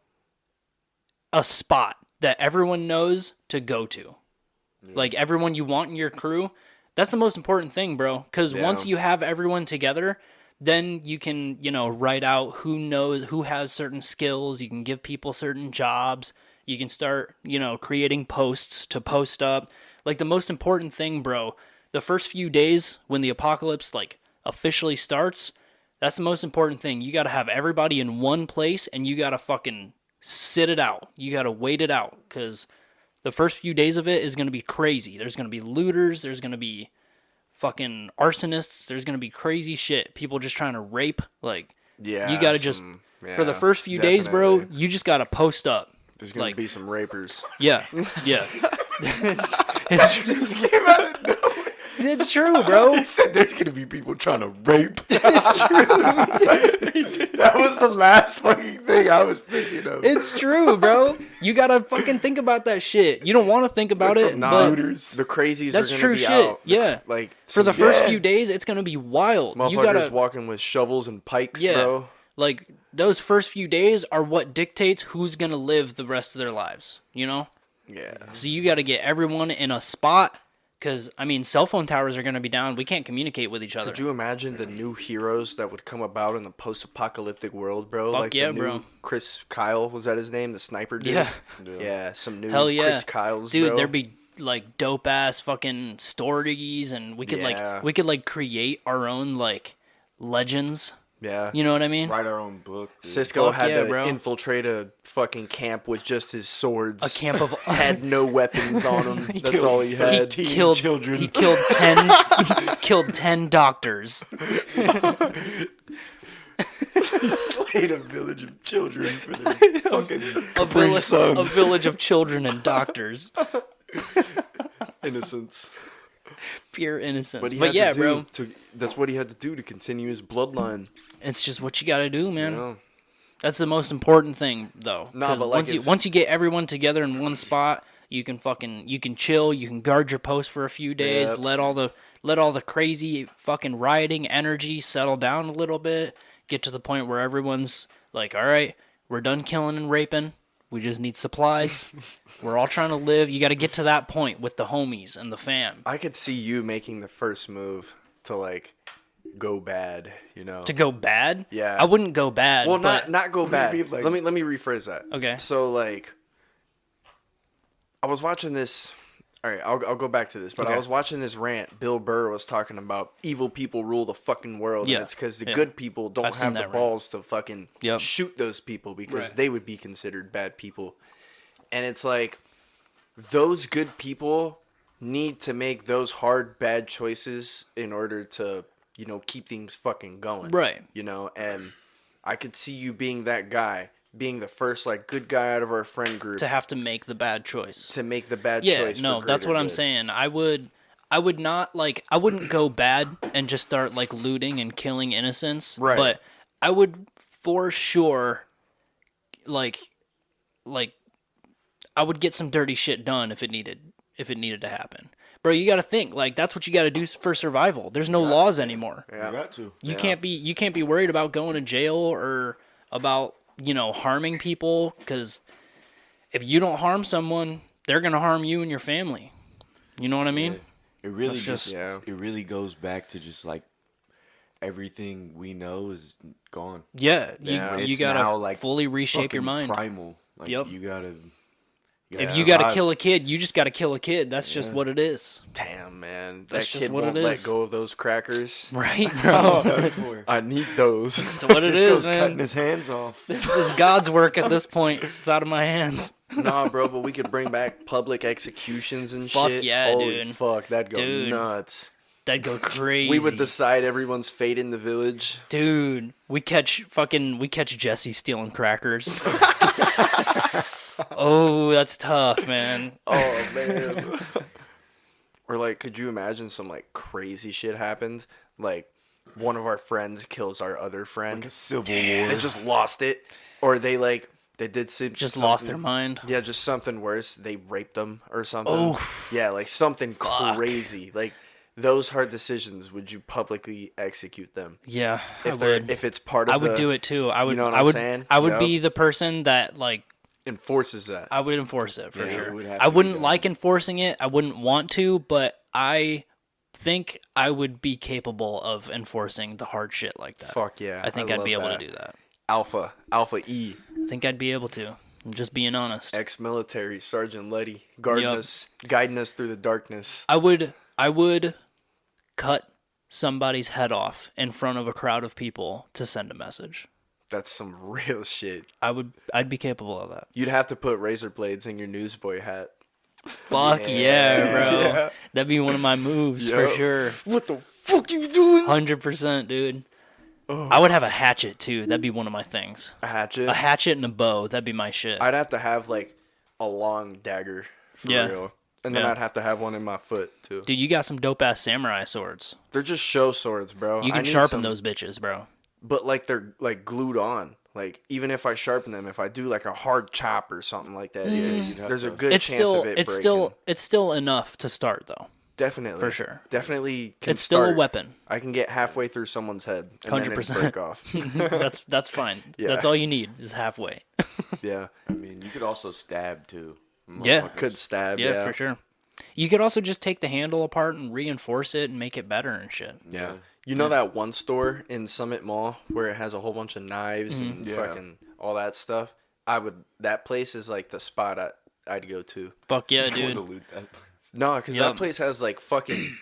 a spot that everyone knows to go to. Yeah. Like everyone you want in your crew. That's the most important thing, bro. Because once you have everyone together, then you can, write out who has certain skills. You can give people certain jobs. You can start, creating posts to post up. Like the most important thing, bro, the first few days when the apocalypse officially starts, that's the most important thing. You got to have everybody in one place and you got to fucking sit it out. You got to wait it out because the first few days of it is going to be crazy. There's going to be looters. There's going to be fucking arsonists. There's going to be crazy shit. People just trying to rape. You got to for the first few days, bro, you just got to post up. There's going to be some rapers. Yeah. Yeah. It just came out of nowhere. It's true, bro. He said there's going to be people trying to rape. It's true. That was the last fucking thing I was thinking of. It's true, bro. You got to fucking think about that shit. You don't want to think about it, but the crazies that's are true going to be shit. out. Yeah. For the first few days, it's going to be wild. Motherfuckers walking with shovels and pikes, bro. Like, those first few days are what dictates who's going to live the rest of their lives, Yeah. So you got to get everyone in a spot. Because, cell phone towers are going to be down. We can't communicate with each other. Could you imagine the new heroes that would come about in the post-apocalyptic world, bro? Fuck yeah, bro. Chris Kyle, was that his name? The sniper dude? Yeah. Yeah, some new Chris Kyles, dude, bro. There'd be, dope-ass fucking stories, and we could, create our own, legends. Yeah. You know what I mean? Write our own book. Dude. Cisco had to infiltrate a fucking camp with just his swords. A camp of had no weapons on him. That's all he had. He killed children. He killed 10 he killed 10 doctors. He slayed a village of children for their fucking sons. A village of children and doctors. Innocence. Pure innocence. But bro. That's what he had to do to continue his bloodline. It's just what you gotta do, man. That's the most important thing, though. No, but once you get everyone together in one spot, you can chill. You can guard your post for a few days. Yep. Let all the crazy fucking rioting energy settle down a little bit. Get to the point where everyone's like, all right, we're done killing and raping. We just need supplies. We're all trying to live. You got to get to that point with the homies and the fam. I could see you making the first move to go bad, To go bad? Yeah. I wouldn't go bad. Well, not go bad. Let me rephrase that. Okay. So I was watching this. All right, I'll go back to this, but I was watching this rant. Bill Burr was talking about evil people rule the fucking world, and it's because the good people don't have the balls to fucking shoot those people because they would be considered bad people. And it's those good people need to make those hard, bad choices in order to, keep things fucking going. Right. And I could see you being that guy. Being the first good guy out of our friend group to have to make the bad choice. Yeah, no, that's what I'm saying. I would not I wouldn't go bad and just start looting and killing innocents. Right. But I would for sure I would get some dirty shit done if it needed to happen. Bro, you got to think that's what you got to do for survival. There's no laws anymore. Yeah. You got to. You can't be worried about going to jail or about harming people, because if you don't harm someone, they're gonna harm you and your family. You know what I mean? Yeah. It really it really goes back to just everything we know is gone. Yeah, you gotta now, fully reshape your mind. Primal. You If you got to kill a kid, you just got to kill a kid. That's just what it is. Damn, man. That's that just kid what won't it let is. go of those crackers. Right, bro? I need those. That's what it is, man. Cutting his hands off. This is God's work at this point. It's out of my hands. Nah, bro, but we could bring back public executions and Fuck shit. yeah, Holy dude. fuck, that'd go Dude. nuts. That'd go crazy. We would decide everyone's fate in the village. Dude, we catch Jesse stealing crackers. Oh, that's tough, man. Oh, man. Or, like, could you imagine some, like, crazy shit happened? Like, one of our friends kills our other friend. Like a civil war. They just lost it. Or they, like, they did Just lost their mind. Yeah, just something worse. They raped them or something. Oh. Yeah, like, something Fuck. crazy. Like, those hard decisions, would you publicly execute them? Yeah, If it's part of I would do it, too. I would, You know what I I'm would, saying? I would Yep. be the person that, like, enforces that. I would enforce it for Yeah, it sure. would have I to be wouldn't done. like enforcing it. I wouldn't want to, but I think I would be capable of enforcing the hard shit like that. Fuck yeah. I think I'd love be able that. to do that. Alpha E. I think I'd be able to. I'm just being honest. Ex-military Sergeant Letty, guiding us through the darkness. I would cut somebody's head off in front of a crowd of people to send a message. That's some real shit. I'd be capable of that. You'd have to put razor blades in your newsboy hat. Fuck yeah, bro. Yeah. That'd be one of my moves for Yup. sure. What the fuck you doing? 100%, dude. I would have a hatchet too. That'd be one of my things. A hatchet? A hatchet and a bow. That'd be my shit. I'd have to have like a long dagger for Yeah. real. And then Yeah. I'd have to have one in my foot too. Dude, you got some dope ass samurai swords. They're just show swords, bro. You I can need sharpen some- those bitches, bro. But like they're like glued on. Like even if I sharpen them, if I do like a hard chop or something like that, there's a good It's chance still of it it's breaking. still it's still enough to start though. Definitely. for sure. Definitely can It's still a start. weapon. I can get halfway through someone's head and then 100%. it break off. That's fine. Yeah. That's all you need is halfway. Yeah. I mean, you could also stab too. Yeah. Motherfuckers. Could stab, Yeah, yeah. for sure. You could also just take the handle apart and reinforce it and make it better and shit. Yeah. You know that one store in Summit Mall where it has a whole bunch of knives and Yeah. fucking all that stuff? That place is like the spot I'd go to. Fuck yeah, Just going dude. to loot that place. No, because Yup. that place has like fucking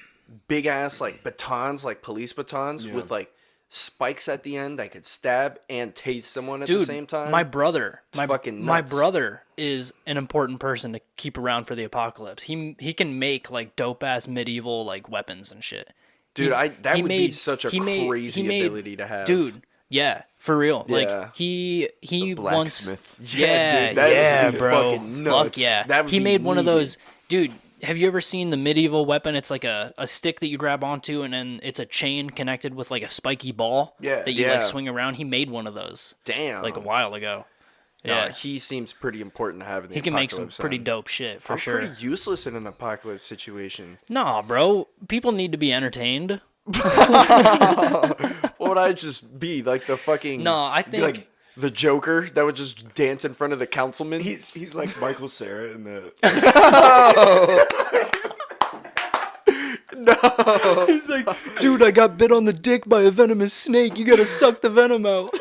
big ass like batons, like police batons with like spikes at the end that could stab and tase someone at Dude, the same time. my brother, fucking my nuts. brother is an important person to keep around for the apocalypse. He can make like dope ass medieval like weapons and shit. Dude, that he would be made- such a he made- crazy he made- ability to have. Dude, yeah, for real. Yeah. Like he once Blacksmith. yeah, dude, that yeah, would be bro. fucking nuts. Fuck yeah. That would He be made one of needed. those, dude. Have you ever seen the medieval weapon? It's like a stick that you grab onto, and then it's a chain connected with like a spiky ball Yeah. that you Yeah. like swing around. He made one of those Damn. like a while ago. No, Yeah, he seems pretty important to have in the he can make some apocalypse pretty then. dope shit for I'm sure. pretty useless in an apocalypse situation. Nah, bro, people need to be entertained. What would I just be? Like the fucking No, I think like the Joker that would just dance in front of the councilman? He's like Michael Cera in the. he's like, dude, I got bit on the dick by a venomous snake. You gotta suck the venom out.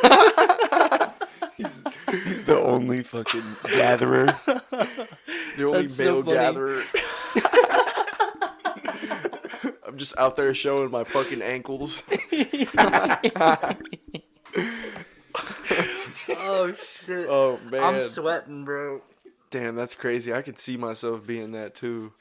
He's the only fucking gatherer. the only That's so male funny. gatherer. I'm just out there showing my fucking ankles. Oh shit. Oh man. I'm sweating, bro. Damn, that's crazy. I could see myself being that too.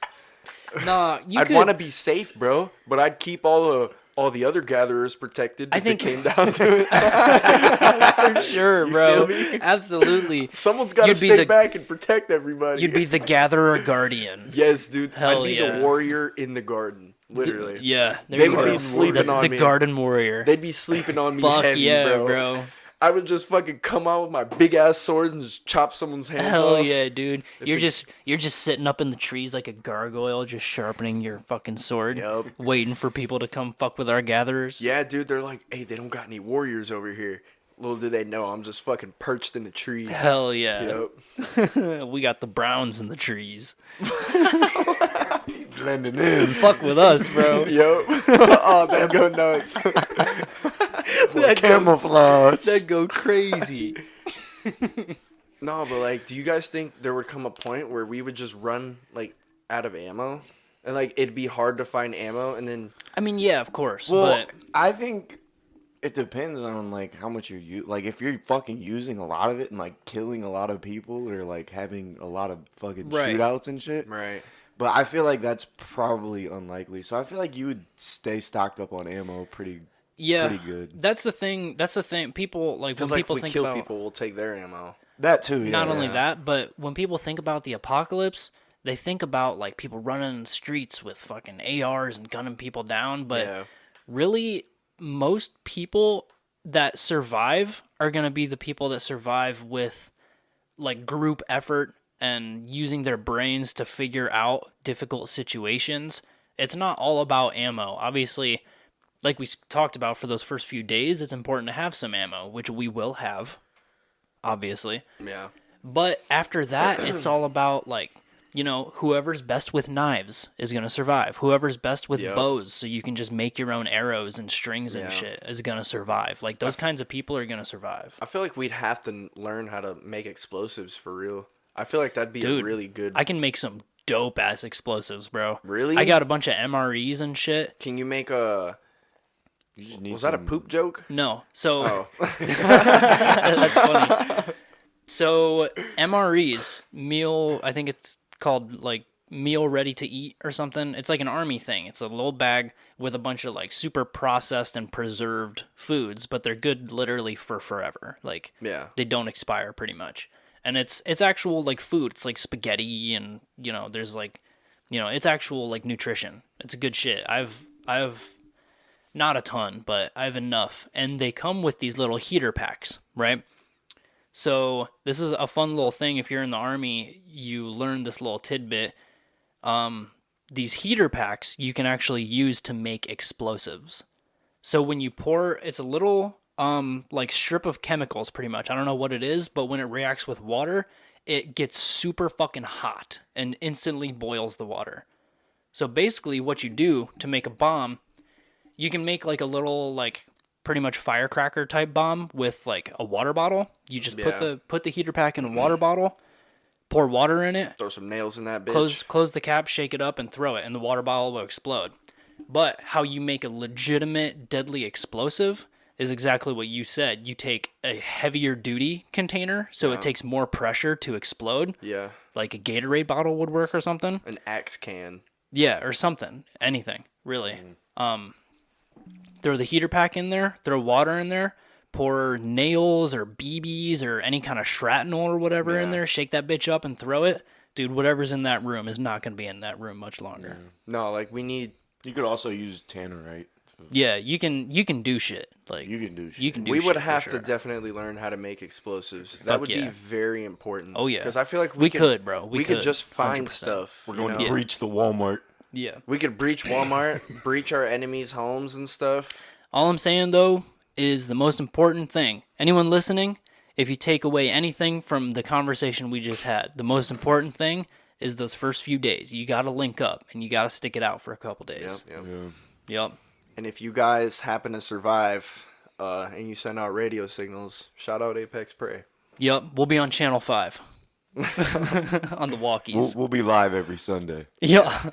Nah, you I'd could. want to be safe, bro, but I'd keep all the other gatherers protected if think- it came down to it. for sure, bro. feel me? Absolutely. Someone's got to You'd be stay the- back and protect everybody. You'd be the gatherer guardian. Yes, dude. Hell I'd be yeah. the warrior in the garden, literally. Yeah, there They you would go. be sleeping That's on the me. garden warrior. They'd be sleeping on me Fuck heavy, yeah, bro. I would just fucking come out with my big ass sword and just chop someone's hands Hell off. yeah, dude. You're just sitting up in the trees like a gargoyle, just sharpening your fucking sword, Yup. waiting for people to come fuck with our gatherers. Yeah, dude. They're like, hey, they don't got any warriors over here. Little do they know, I'm just fucking perched in the tree. Hell yeah. Yep. We got the browns in the trees. Blending in. Fuck with us, bro. Yep. Oh, that go nuts. That Camouflage. That'd go crazy. No, but like, do you guys think there would come a point where we would just run like out of ammo, and like it'd be hard to find ammo, and then? I mean, yeah, of course, Well, but I think it depends on like how much like if you're fucking using a lot of it and like killing a lot of people or like having a lot of fucking shootouts and shit. Right. But I feel like that's probably unlikely. So I feel like you would stay stocked up on ammo pretty good. That's the thing. People like when people think about people, we'll take their ammo. That too. Yeah, not only that, but when people think about the apocalypse, they think about like people running in the streets with fucking ARs and gunning people down. But really, most people that survive are gonna be the people that survive with like group effort and using their brains to figure out difficult situations. It's not all about ammo. Obviously, like we talked about for those first few days, it's important to have some ammo, which we will have, obviously. Yeah. But after that, it's all about, like, you know, whoever's best with knives is going to survive. Whoever's best with bows, so you can just make your own arrows and strings and shit, is going to survive. Like, those kinds of people are going to survive. I feel like we'd have to learn how to make explosives for real. I feel like that'd be a really good... I can make some dope-ass explosives, bro. Really? I got a bunch of MREs and shit. Can you make a... Was that a poop joke? No. So... Oh. That's funny. So, MREs, I think it's called, like, meal ready to eat or something. It's like an army thing. It's a little bag with a bunch of, like, super processed and preserved foods, but they're good literally for forever. Like, they don't expire pretty much. And it's actual, like, food. It's like spaghetti and, you know, there's, like, you know, it's actual, like, nutrition. It's good shit. I've not a ton, but I have enough. And they come with these little heater packs, right? So this is a fun little thing. If you're in the army, you learn this little tidbit. These heater packs you can actually use to make explosives. So when you pour, it's a little... like strip of chemicals pretty much. I don't know what it is, but when it reacts with water, it gets super fucking hot and instantly boils the water. So basically what you do to make a bomb, you can make like a little like pretty much firecracker type bomb with like a water bottle. You just put the heater pack in a water bottle, pour water in it, throw some nails in that bitch. Close the cap, shake it up and throw it and the water bottle will explode. But how you make a legitimate deadly explosive is exactly what you said. You take a heavier duty container, so it takes more pressure to explode. Yeah. Like a Gatorade bottle would work or something. An Axe can. Yeah, or something. Anything, really. Throw the heater pack in there, throw water in there, pour nails or BBs or any kind of shrapnel or whatever in there, shake that bitch up and throw it. Dude, whatever's in that room is not going to be in that room much longer. No, like we need... You could also use tannerite. Yeah, you can do shit. Like you can do shit. You can do we shit would have for to sure. definitely learn how to make explosives. That would be very important. Oh yeah, because I feel like we could, bro. We could just find 100%. Stuff. We're going to breach the Walmart. Yeah, we could breach Walmart, breach our enemies' homes and stuff. All I'm saying though is the most important thing. Anyone listening, if you take away anything from the conversation we just had, the most important thing is those first few days. You got to link up and you got to stick it out for a couple days. Yep. And if you guys happen to survive and you send out radio signals, shout out Apex Prey. Yep, we'll be on Channel 5 on the walkies. We'll be live every Sunday. Yeah.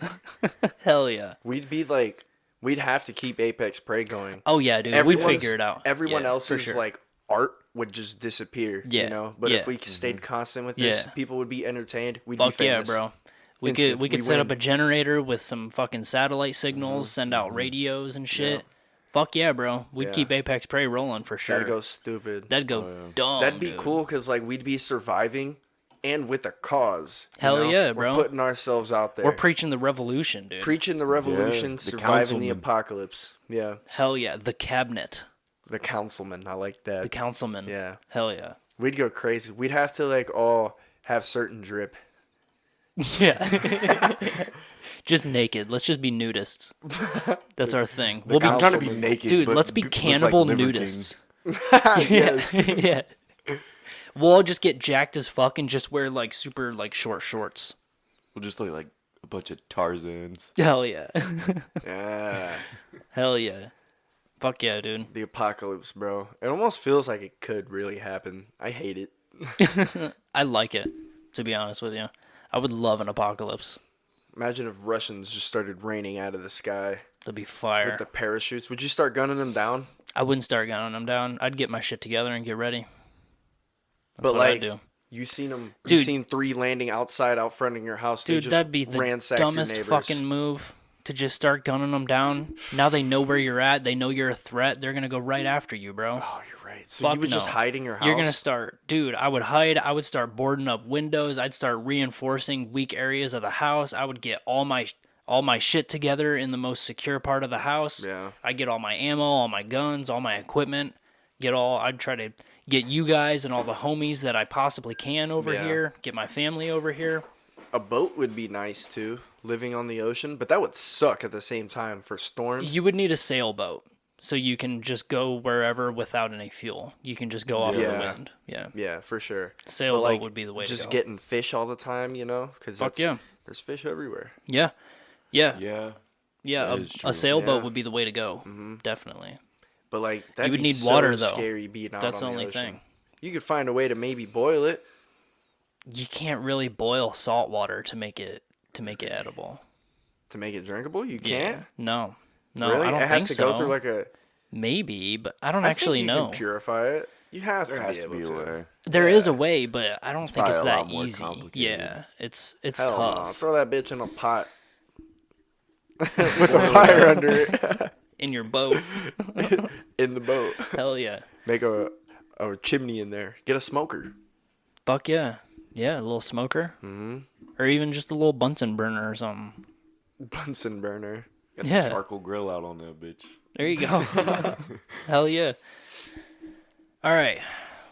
Hell yeah. We'd have to keep Apex Prey going. Oh yeah, dude. We'd figure it out. Everyone else's like art would just disappear, you know? But if we stayed constant with this, people would be entertained. We'd be famous. Yeah, bro. We could set up a generator with some fucking satellite signals, send out radios and shit. Yeah. Fuck yeah, bro. We'd keep Apex Prey rolling for sure. That'd go stupid. That'd go dumb. That'd be cool because like we'd be surviving and with a cause. Hell yeah, bro. We're putting ourselves out there. We're preaching the revolution, dude. Preaching the revolution, surviving the apocalypse. Yeah. Hell yeah. The cabinet. The councilman. I like that. The councilman. Yeah. Hell yeah. We'd go crazy. We'd have to like all have certain drip. Yeah. Just naked. Let's just be nudists. That's our thing. We'll be trying to be naked. Dude, let's be cannibal nudists. Yes. Yeah. We'll all just get jacked as fuck and just wear like super like short shorts. We'll just look like a bunch of Tarzans. Hell yeah. Yeah. Hell yeah. Fuck yeah, dude. The apocalypse, bro. It almost feels like it could really happen. I hate it. I like it, to be honest with you. I would love an apocalypse. Imagine if Russians just started raining out of the sky. That'd be fire. With the parachutes. Would you start gunning them down? I wouldn't start gunning them down. I'd get my shit together and get ready. That's but what like, I'd do. You seen them? Dude, you seen 3 landing out front of your house? Dude, that'd be the dumbest fucking move to just start gunning them down. Now they know where you're at. They know you're a threat. They're gonna go right after you, bro. Oh, you're right. So you would just hide in your house? You're gonna start, dude. I would hide. I would start boarding up windows. I'd start reinforcing weak areas of the house. I would get all my shit together in the most secure part of the house. Yeah. I'd get all my ammo, all my guns, all my equipment. I'd try to get you guys and all the homies that I possibly can over here. Get my family over here. A boat would be nice too, living on the ocean, but that would suck at the same time for storms. You would need a sailboat so you can just go wherever without any fuel. You can just go off the wind. Yeah. Yeah, for sure. Sailboat would be the way to go. Just getting fish all the time, because there's fish everywhere. Yeah. Yeah. Yeah. Yeah, a sailboat would be the way to go. Mm-hmm. Definitely. But like that would be need so water though. Scary being out That's on the only ocean. thing. You could find a way to maybe boil it. You can't really boil salt water to make it edible. To make it drinkable, you can't. Yeah. No, really? I don't it has think to go through like a. Maybe, but I don't actually know. You can purify it. You have There to has be to able be a to. way. There is a way, but I don't think probably it's a that lot more easy. complicated. Yeah, it's Hell tough. no. Throw that bitch in a pot with a fire under it. In your boat. In the boat. Hell yeah. Make a chimney in there. Get a smoker. Fuck yeah. Yeah, a little smoker. Mm-hmm. Or even just a little Bunsen burner or something. Bunsen burner. Got Yeah. the charcoal grill out on that bitch. There you go. Hell yeah. All right.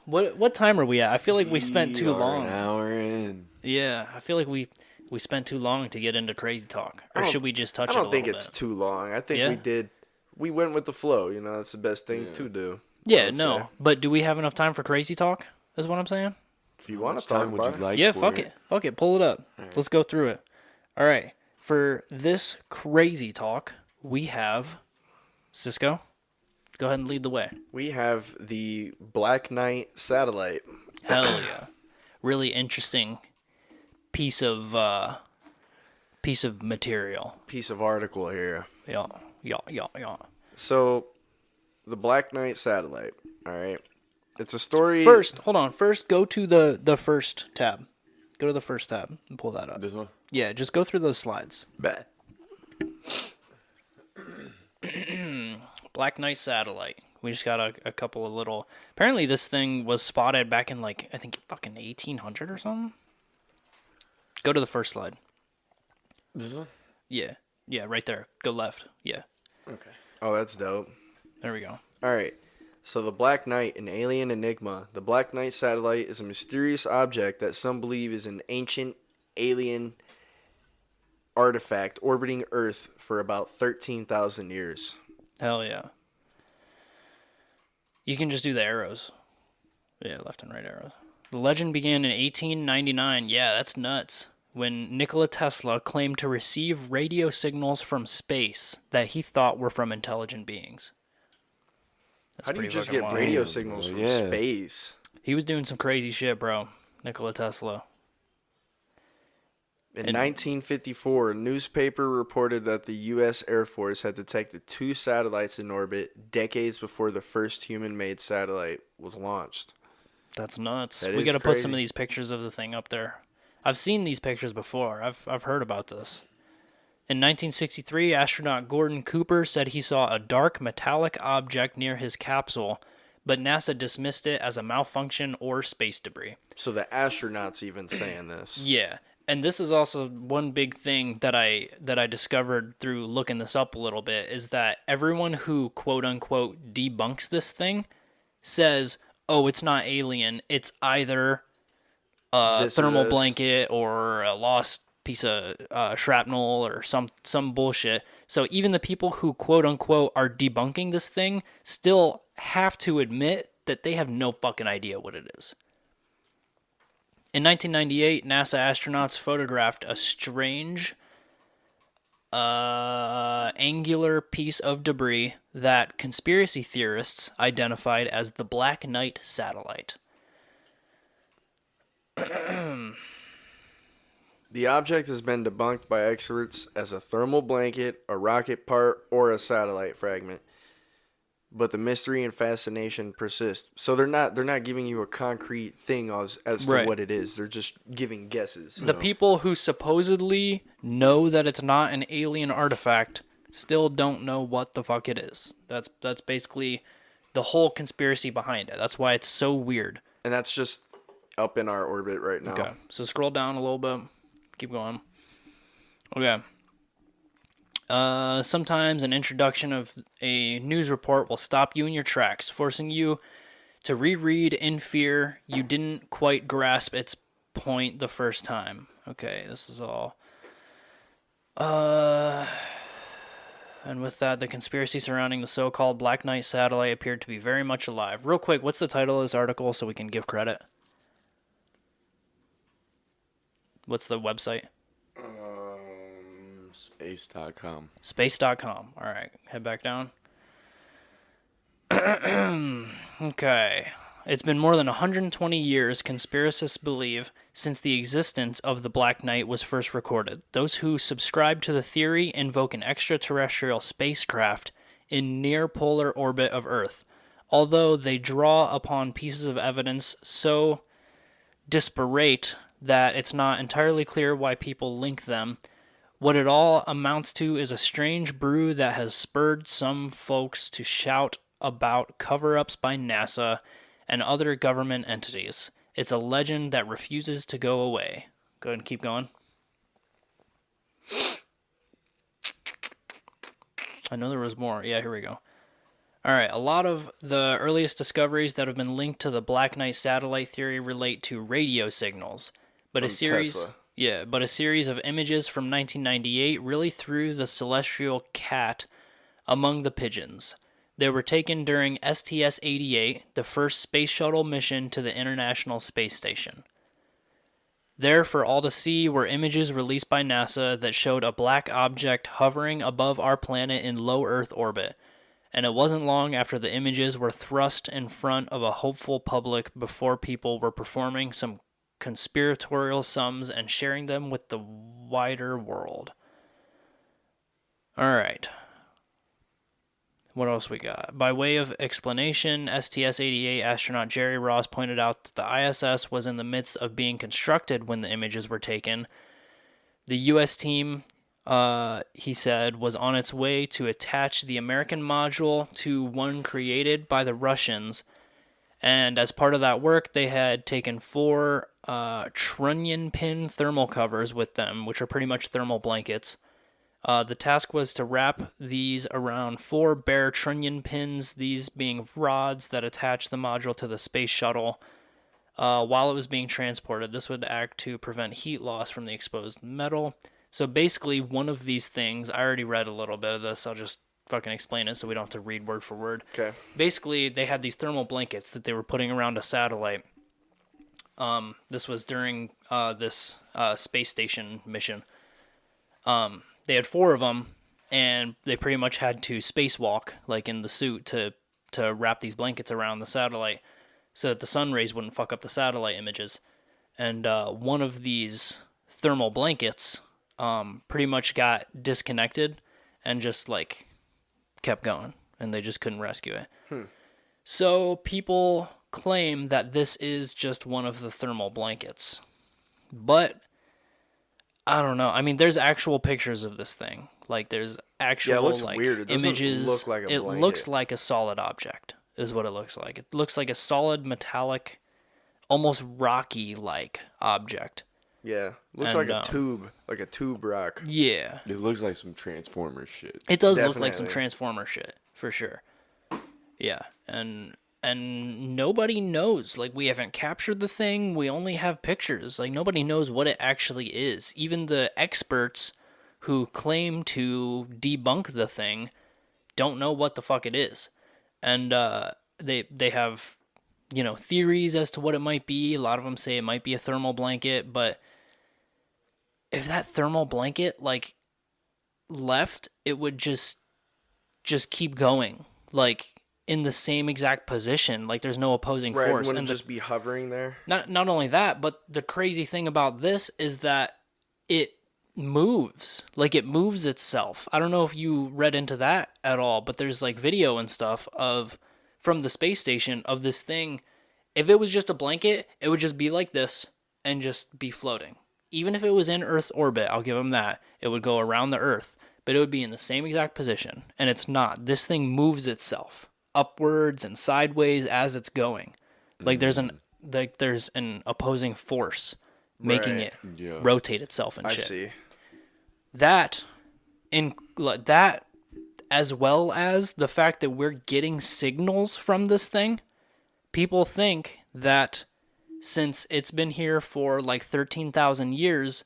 What time are we at? I feel like we spent too long. An hour in. Yeah, I feel like we spent too long to get into crazy talk. Or should we just touch it a little bit? I don't think it's too long. I think we went with the flow, that's the best thing to do. Yeah, no. Say. But do we have enough time for crazy talk? Is what I'm saying? If you want to talk about it. Like yeah, fuck it. Fuck it. Pull it up. Right. Let's go through it. All right. For this crazy talk, we have Cisco. Go ahead and lead the way. We have the Black Knight satellite. Hell yeah. Really interesting piece of material. Piece of article here. Yeah. So, the Black Knight satellite, all right? It's a story... Hold on. First, go to the first tab. Go to the first tab and pull that up. This one? Yeah, just go through those slides. Bet. Black Knight satellite. We just got a couple of little... Apparently this thing was spotted back in, I think fucking 1800 or something. Go to the first slide. This one? Yeah. Yeah, right there. Go left. Yeah. Okay. Oh, that's dope. There we go. All right. So the Black Knight, an alien enigma. The Black Knight satellite is a mysterious object that some believe is an ancient alien artifact orbiting Earth for about 13,000 years. Hell yeah. You can just do the arrows. Yeah, left and right arrows. The legend began in 1899. Yeah, that's nuts. When Nikola Tesla claimed to receive radio signals from space that he thought were from intelligent beings. How do you just get radio signals from space? He was doing some crazy shit, bro. Nikola Tesla. In 1954, a newspaper reported that the U.S. Air Force had detected 2 satellites in orbit decades before the first human-made satellite was launched. That's nuts. We got to put some of these pictures of the thing up there. I've seen these pictures before. I've heard about this. In 1963, astronaut Gordon Cooper said he saw a dark metallic object near his capsule, but NASA dismissed it as a malfunction or space debris. So the astronauts even saying this. Yeah. And this is also one big thing that I discovered through looking this up a little bit is that everyone who quote unquote debunks this thing says, "Oh, it's not alien. It's either a thermal blanket or a lost piece of shrapnel or some bullshit." So even the people who quote unquote are debunking this thing still have to admit that they have no fucking idea what it is. In 1998, NASA astronauts photographed a strange angular piece of debris that conspiracy theorists identified as the Black Knight satellite. The object has been debunked by experts as a thermal blanket, a rocket part, or a satellite fragment. But the mystery and fascination persist. So they're not giving you a concrete thing as to what it is. They're just giving guesses. The people who supposedly know that it's not an alien artifact still don't know what the fuck it is. That's basically the whole conspiracy behind it. That's why it's so weird. And that's just up in our orbit right now. Okay, so scroll down a little bit. Keep going. Okay. Sometimes an introduction of a news report will stop you in your tracks, forcing you to reread in fear you didn't quite grasp its point the first time. Okay, this is all. And with that, the conspiracy surrounding the so-called Black Knight satellite appeared to be very much alive. Real quick, what's the title of this article so we can give credit? What's the website? Space.com. Space.com. All right, head back down. Okay. It's been more than 120 years, conspiracists believe, since the existence of the Black Knight was first recorded. Those who subscribe to the theory invoke an extraterrestrial spacecraft in near polar orbit of Earth, although they draw upon pieces of evidence so disparate that it's not entirely clear why people link them. What it all amounts to is a strange brew that has spurred some folks to shout about cover-ups by NASA and other government entities. It's a legend that refuses to go away. Go ahead and keep going. I know there was more. Yeah, here we go. All right, a lot of the earliest discoveries that have been linked to the Black Knight satellite theory relate to radio signals, but a series of images from 1998 really threw the celestial cat among the pigeons. They were taken during STS-88, the first space shuttle mission to the International Space Station. There, for all to see, were images released by NASA that showed a black object hovering above our planet in low Earth orbit, and it wasn't long after the images were thrust in front of a hopeful public before people were performing some conspiratorial sums and sharing them with the wider world. All right. What else we got? By way of explanation, STS-88 astronaut Jerry Ross pointed out that the ISS was in the midst of being constructed when the images were taken. The U.S. team, he said, was on its way to attach the American module to one created by the Russians, and as part of that work, they had taken 4 trunnion pin thermal covers with them, which are pretty much thermal blankets. The task was to wrap these around 4 bare trunnion pins, these being rods that attach the module to the space shuttle while it was being transported. This would act to prevent heat loss from the exposed metal. So basically, one of these things, I already read a little bit of this, I'll just fucking explain it so we don't have to read word for word. Okay. Basically, they had these thermal blankets that they were putting around a satellite. This was during this space station mission. They had 4 of them, and they pretty much had to spacewalk, like in the suit, to wrap these blankets around the satellite so that the sun rays wouldn't fuck up the satellite images. And one of these thermal blankets pretty much got disconnected and just, like, kept going, and they just couldn't rescue it. So people claim that this is just one of the thermal blankets. But I don't know. I mean, there's actual pictures of this thing. Like, there's actual it looks like weird. It doesn't images. look like a it blanket. looks like a solid object, is what it looks like. It looks like a solid metallic, almost rocky-like object. Yeah, looks like a tube rock. Yeah. It looks like some Transformers shit. It does look like some Definitely. Transformer shit, for sure. Yeah, and nobody knows. Like, we haven't captured the thing. We only have pictures. Like, nobody knows what it actually is. Even the experts who claim to debunk the thing don't know what the fuck it is. And they have, you know, theories as to what it might be. A lot of them say it might be a thermal blanket, but if that thermal blanket, like, left, it would just keep going. Like, in the same exact position. Like there's no opposing Right, force. wouldn't just be hovering there. Not only that, but the crazy thing about this is that it moves. Like it moves itself. I don't know if you read into that at all, but there's like video and stuff from the space station of this thing. If it was just a blanket, it would just be like this and just be floating. Even if it was in Earth's orbit, I'll give them that. It would go around the Earth, but it would be in the same exact position. And it's not. This thing moves itself upwards and sideways as it's going. Like there's an opposing force making it rotate itself and shit. I see. That as well as the fact that we're getting signals from this thing, people think that since it's been here for like 13,000 years,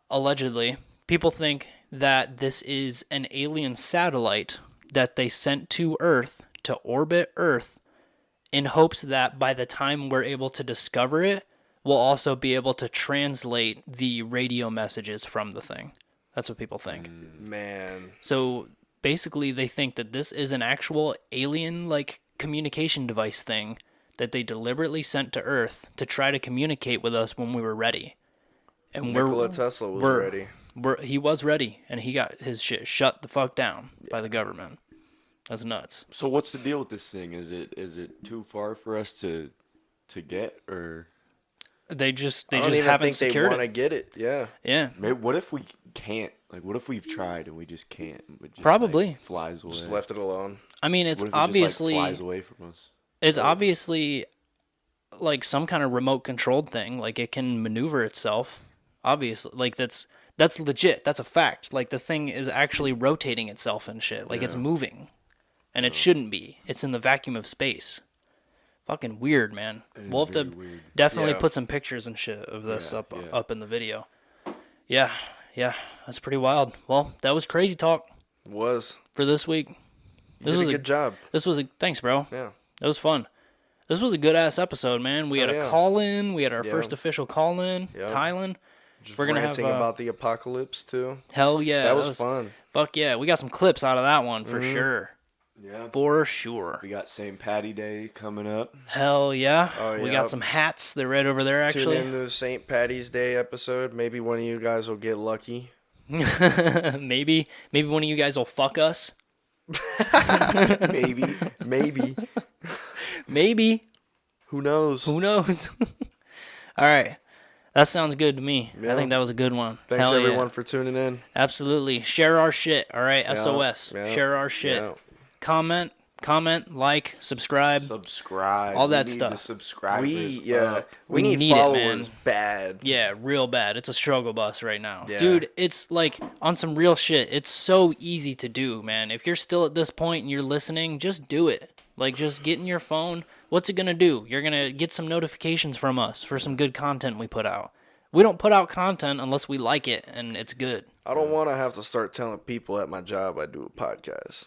allegedly, people think that this is an alien satellite that they sent to Earth to orbit Earth in hopes that by the time we're able to discover it, we'll also be able to translate the radio messages from the thing. That's what people think. Man. So basically they think that this is an actual alien like communication device thing that they deliberately sent to Earth to try to communicate with us when we were ready. And Nikola Tesla was ready. He was ready, and he got his shit shut the fuck down by the government. That's nuts. So what's the deal with this thing? Is it too far for us to get, or they just haven't secured it? They want to get it. Yeah. Yeah. Maybe, what if we can't? Like, what if we've tried and we just can't? It just, probably like, flies away. Just left it alone. I mean, it's what if obviously it just, like, flies away from us. It's obviously like some kind of remote controlled thing. Like it can maneuver itself. Obviously, like that's legit. That's a fact. Like the thing is actually rotating itself and shit. Like it's moving, and it shouldn't be. It's in the vacuum of space. Fucking weird, man. We'll have to definitely put some pictures and shit of this up in the video. Yeah, that's pretty wild. Well, that was crazy talk. Was for this week. This was a good job. Thanks, bro. Yeah, that was fun. This was a good ass episode, man. We had a call in. We had our first official call in. Thailand. We're gonna have about the apocalypse too. Hell yeah, that was fun. Fuck yeah, we got some clips out of that one for sure. Yeah, for sure. We got St. Patty Day coming up. Hell yeah. Oh, yeah. We got some hats. They're right over there. Actually, tune into the St. Patty's Day episode. Maybe one of you guys will get lucky. maybe one of you guys will fuck us. Maybe. Who knows? All right. That sounds good to me. Yeah. I think that was a good one. Thanks everyone for tuning in. Absolutely. Share our shit. All right. SOS. Share our shit. Yeah. Comment, like, subscribe. All that stuff. The subscribers. We need followers bad. Yeah, real bad. It's a struggle bus right now. Yeah. Dude, it's like on some real shit. It's so easy to do, man. If you're still at this point and you're listening, just do it. Like, just get in your phone. What's it going to do? You're going to get some notifications from us for some good content we put out. We don't put out content unless we like it and it's good. I don't want to have to start telling people at my job I do a podcast.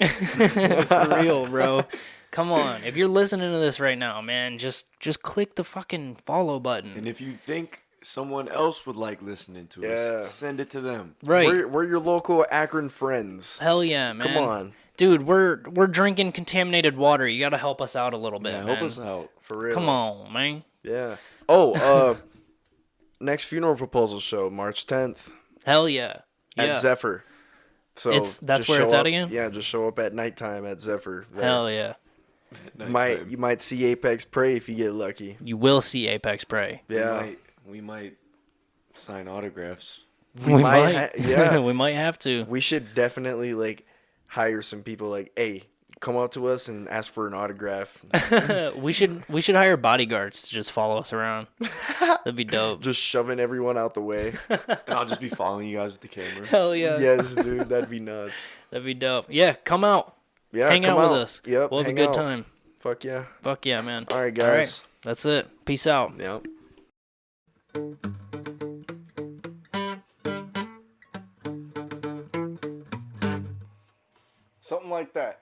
For real, bro. Come on. If you're listening to this right now, man, just click the fucking follow button. And if you think someone else would like listening to us, send it to them. Right. We're your local Akron friends. Hell yeah, man. Come on. Dude, we're drinking contaminated water. You got to help us out a little bit, man. Help us out. For real. Come on, man. Yeah. Next funeral proposal show, March 10th. Hell yeah. At Zephyr. So that's where it's at again? Yeah, just show up at nighttime at Zephyr. There. Hell yeah. You might see Apex Prey if you get lucky. You will see Apex Prey. Yeah. We might sign autographs. We might. We might have to. We should definitely hire some people hey, come up to us and ask for an autograph. we should hire bodyguards to just follow us around. That'd be dope. Just shoving everyone out the way. And I'll just be following you guys with the camera. Hell yeah. Yes, dude, that'd be nuts. That'd be dope. Yeah, come out. Yeah, hang out with us. Yep, we'll have a good time. Fuck yeah. Fuck yeah, man. All right, guys. All right, that's it. Peace out. Yep. Something like that.